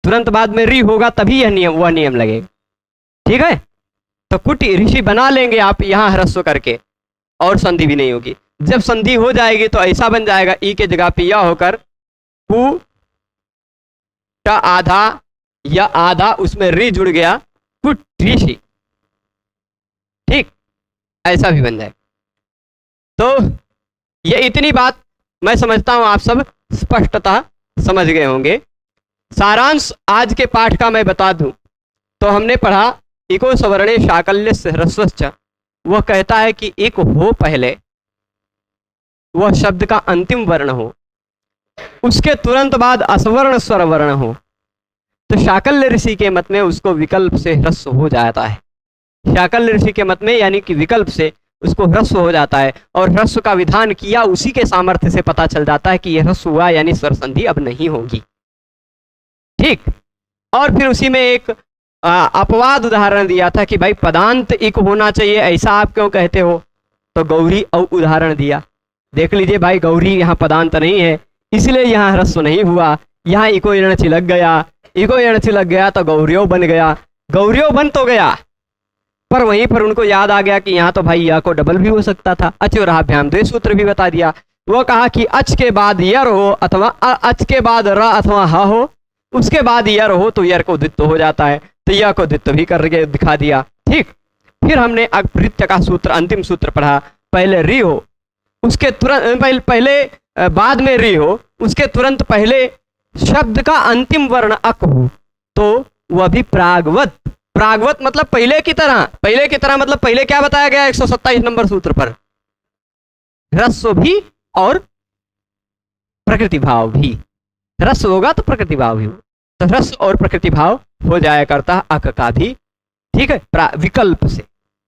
तुरंत बाद में री होगा तभी यह नियम, वह नियम लगेगा। ठीक है, तो कुटी ऋषि बना लेंगे आप यहां ह्रस्व करके, और संधि भी नहीं होगी। जब संधि हो जाएगी तो ऐसा बन जाएगा, ई के जगह पे या होकर कु टा आधा या आधा, उसमें री जुड़ गया, कुट ऋषि। ठीक, ऐसा भी बन जाएगा। तो ये इतनी बात मैं समझता हूं आप सब स्पष्टता समझ गए होंगे। सारांश आज के पाठ का मैं बता दूं तो हमने पढ़ा इको सवर्णे शाकल्य से ह्रस्व, वह कहता है कि एक हो पहले, वह शब्द का अंतिम वर्ण हो, उसके तुरंत बाद असवर्ण स्वर वर्ण हो, तो शाकल्य ऋषि के मत में उसको विकल्प से ह्रस्व हो जाता है। शाकल्य ऋषि के मत में यानी कि विकल्प से उसको ह्रस्व हो जाता है, और ह्रस्व का विधान किया उसी के सामर्थ्य से पता चल जाता है कि यह ह्रस्व हुआ, यानी स्वर संधि अब नहीं होगी। ठीक, और फिर उसी में एक अपवाद उदाहरण दिया था कि भाई पदांत इक होना चाहिए, ऐसा आप क्यों कहते हो, तो गौरी और उदाहरण दिया। देख लीजिए भाई, गौरी यहाँ पदांत नहीं है इसलिए यहाँ ह्रस्व नहीं हुआ, यहाँ इको यणचि लग गया, इको यणचि लग गया तो गौरियो बन गया, गौरियो बन तो गया, पर वहीं पर उनको याद आ गया कि यहाँ तो भाई या को डबल भी हो सकता था। अच और अभ्याम द्वे सूत्र भी बता दिया। वो कहा कि अच के बाद यर हो अथवा अच के बाद र अथवा ह हो, उसके बाद यर हो तो यर को द्वित्व हो जाता है, तो य को द्वित्व भी करके दिखा दिया। ठीक, फिर हमने अप्रत्यय का सूत्र, अंतिम सूत्र पढ़ा। पहले री हो, उसके तुरंत पहले बाद में री हो, उसके तुरंत पहले शब्द का अंतिम वर्ण अक हो, तो वह भी प्रागवत। प्रागवत मतलब पहले की तरह, पहले की तरह मतलब पहले क्या बताया गया 127 नंबर सूत्र पर, ह्रस्व भी और प्रकृति भाव भी। ह्रस्व होगा तो प्रकृति भाव भी हो, तो ह्रस्व और प्रकृति भाव हो जाया करता है अक का भी। ठीक है, विकल्प से,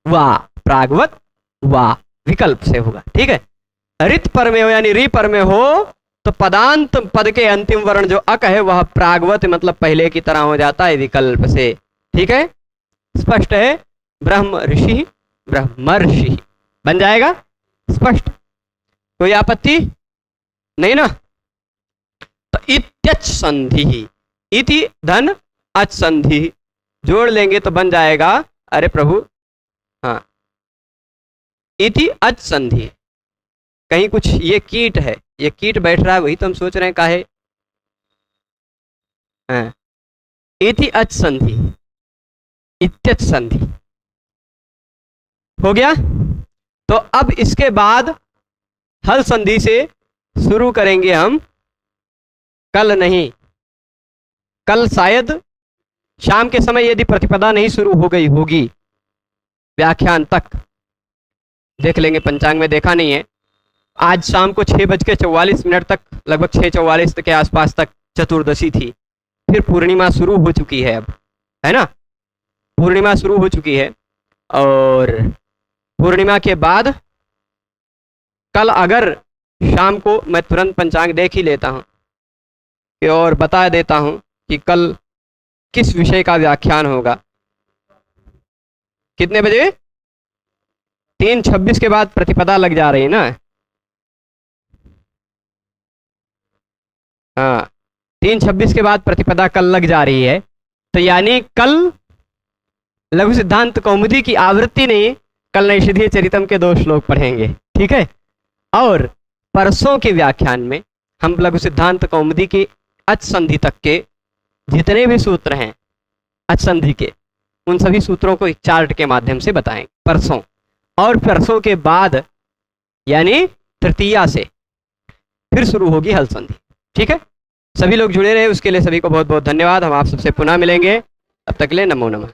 वाह प्रागवत, वाह विकल्प से होगा। ठीक है, रित पर में हो यानी री पर में हो तो पदांत पद के अंतिम वर्ण जो अक है वह प्रागवत मतलब पहले की तरह हो जाता है विकल्प से। ठीक है, स्पष्ट है, ब्रह्म ऋषि ब्रह्मर्षि बन जाएगा, स्पष्ट, कोई आपत्ति नहीं ना। तो इत्यच संधि, इति धन अच संधि जोड़ लेंगे तो बन जाएगा, अरे प्रभु हाँ, इति अच संधि। कहीं कुछ ये कीट है, ये कीट बैठ रहा है, वही तो हम सोच रहे हैं काहे। हाँ, इति अच संधि, इत्यच संधि हो गया। तो अब इसके बाद हल संधि से शुरू करेंगे हम, कल नहीं, कल शायद शाम के समय यदि प्रतिपदा नहीं शुरू हो गई होगी व्याख्यान तक, देख लेंगे, पंचांग में देखा नहीं है। आज शाम को 6:44 तक, लगभग 6:44 के आसपास तक चतुर्दशी थी, फिर पूर्णिमा शुरू हो चुकी है अब, है ना, पूर्णिमा शुरू हो चुकी है। और पूर्णिमा के बाद कल अगर शाम को मैं तुरंत पंचांग देख ही लेता हूँ और बता देता हूँ कि कल किस विषय का व्याख्यान होगा। कितने बजे? 3:26 के बाद प्रतिपदा लग जा रही है ना। हाँ, 3:26 के बाद प्रतिपदा कल लग जा रही है, तो यानी कल लघु सिद्धांत कौमुदी की आवृत्ति नहीं, कल नैषधीय चरितम के 2 श्लोक पढ़ेंगे। ठीक है, और परसों के व्याख्यान में हम लघु सिद्धांत कौमुदी की अच संधि तक के जितने भी सूत्र हैं अच संधि के, उन सभी सूत्रों को एक चार्ट के माध्यम से बताएंगे परसों। और परसों के बाद यानी तृतीया से फिर शुरू होगी हल संधि। ठीक है, सभी लोग जुड़े रहे, उसके लिए सभी को बहुत बहुत धन्यवाद। हम आप सबसे पुनः मिलेंगे, तब तक के लिए नमो नमः।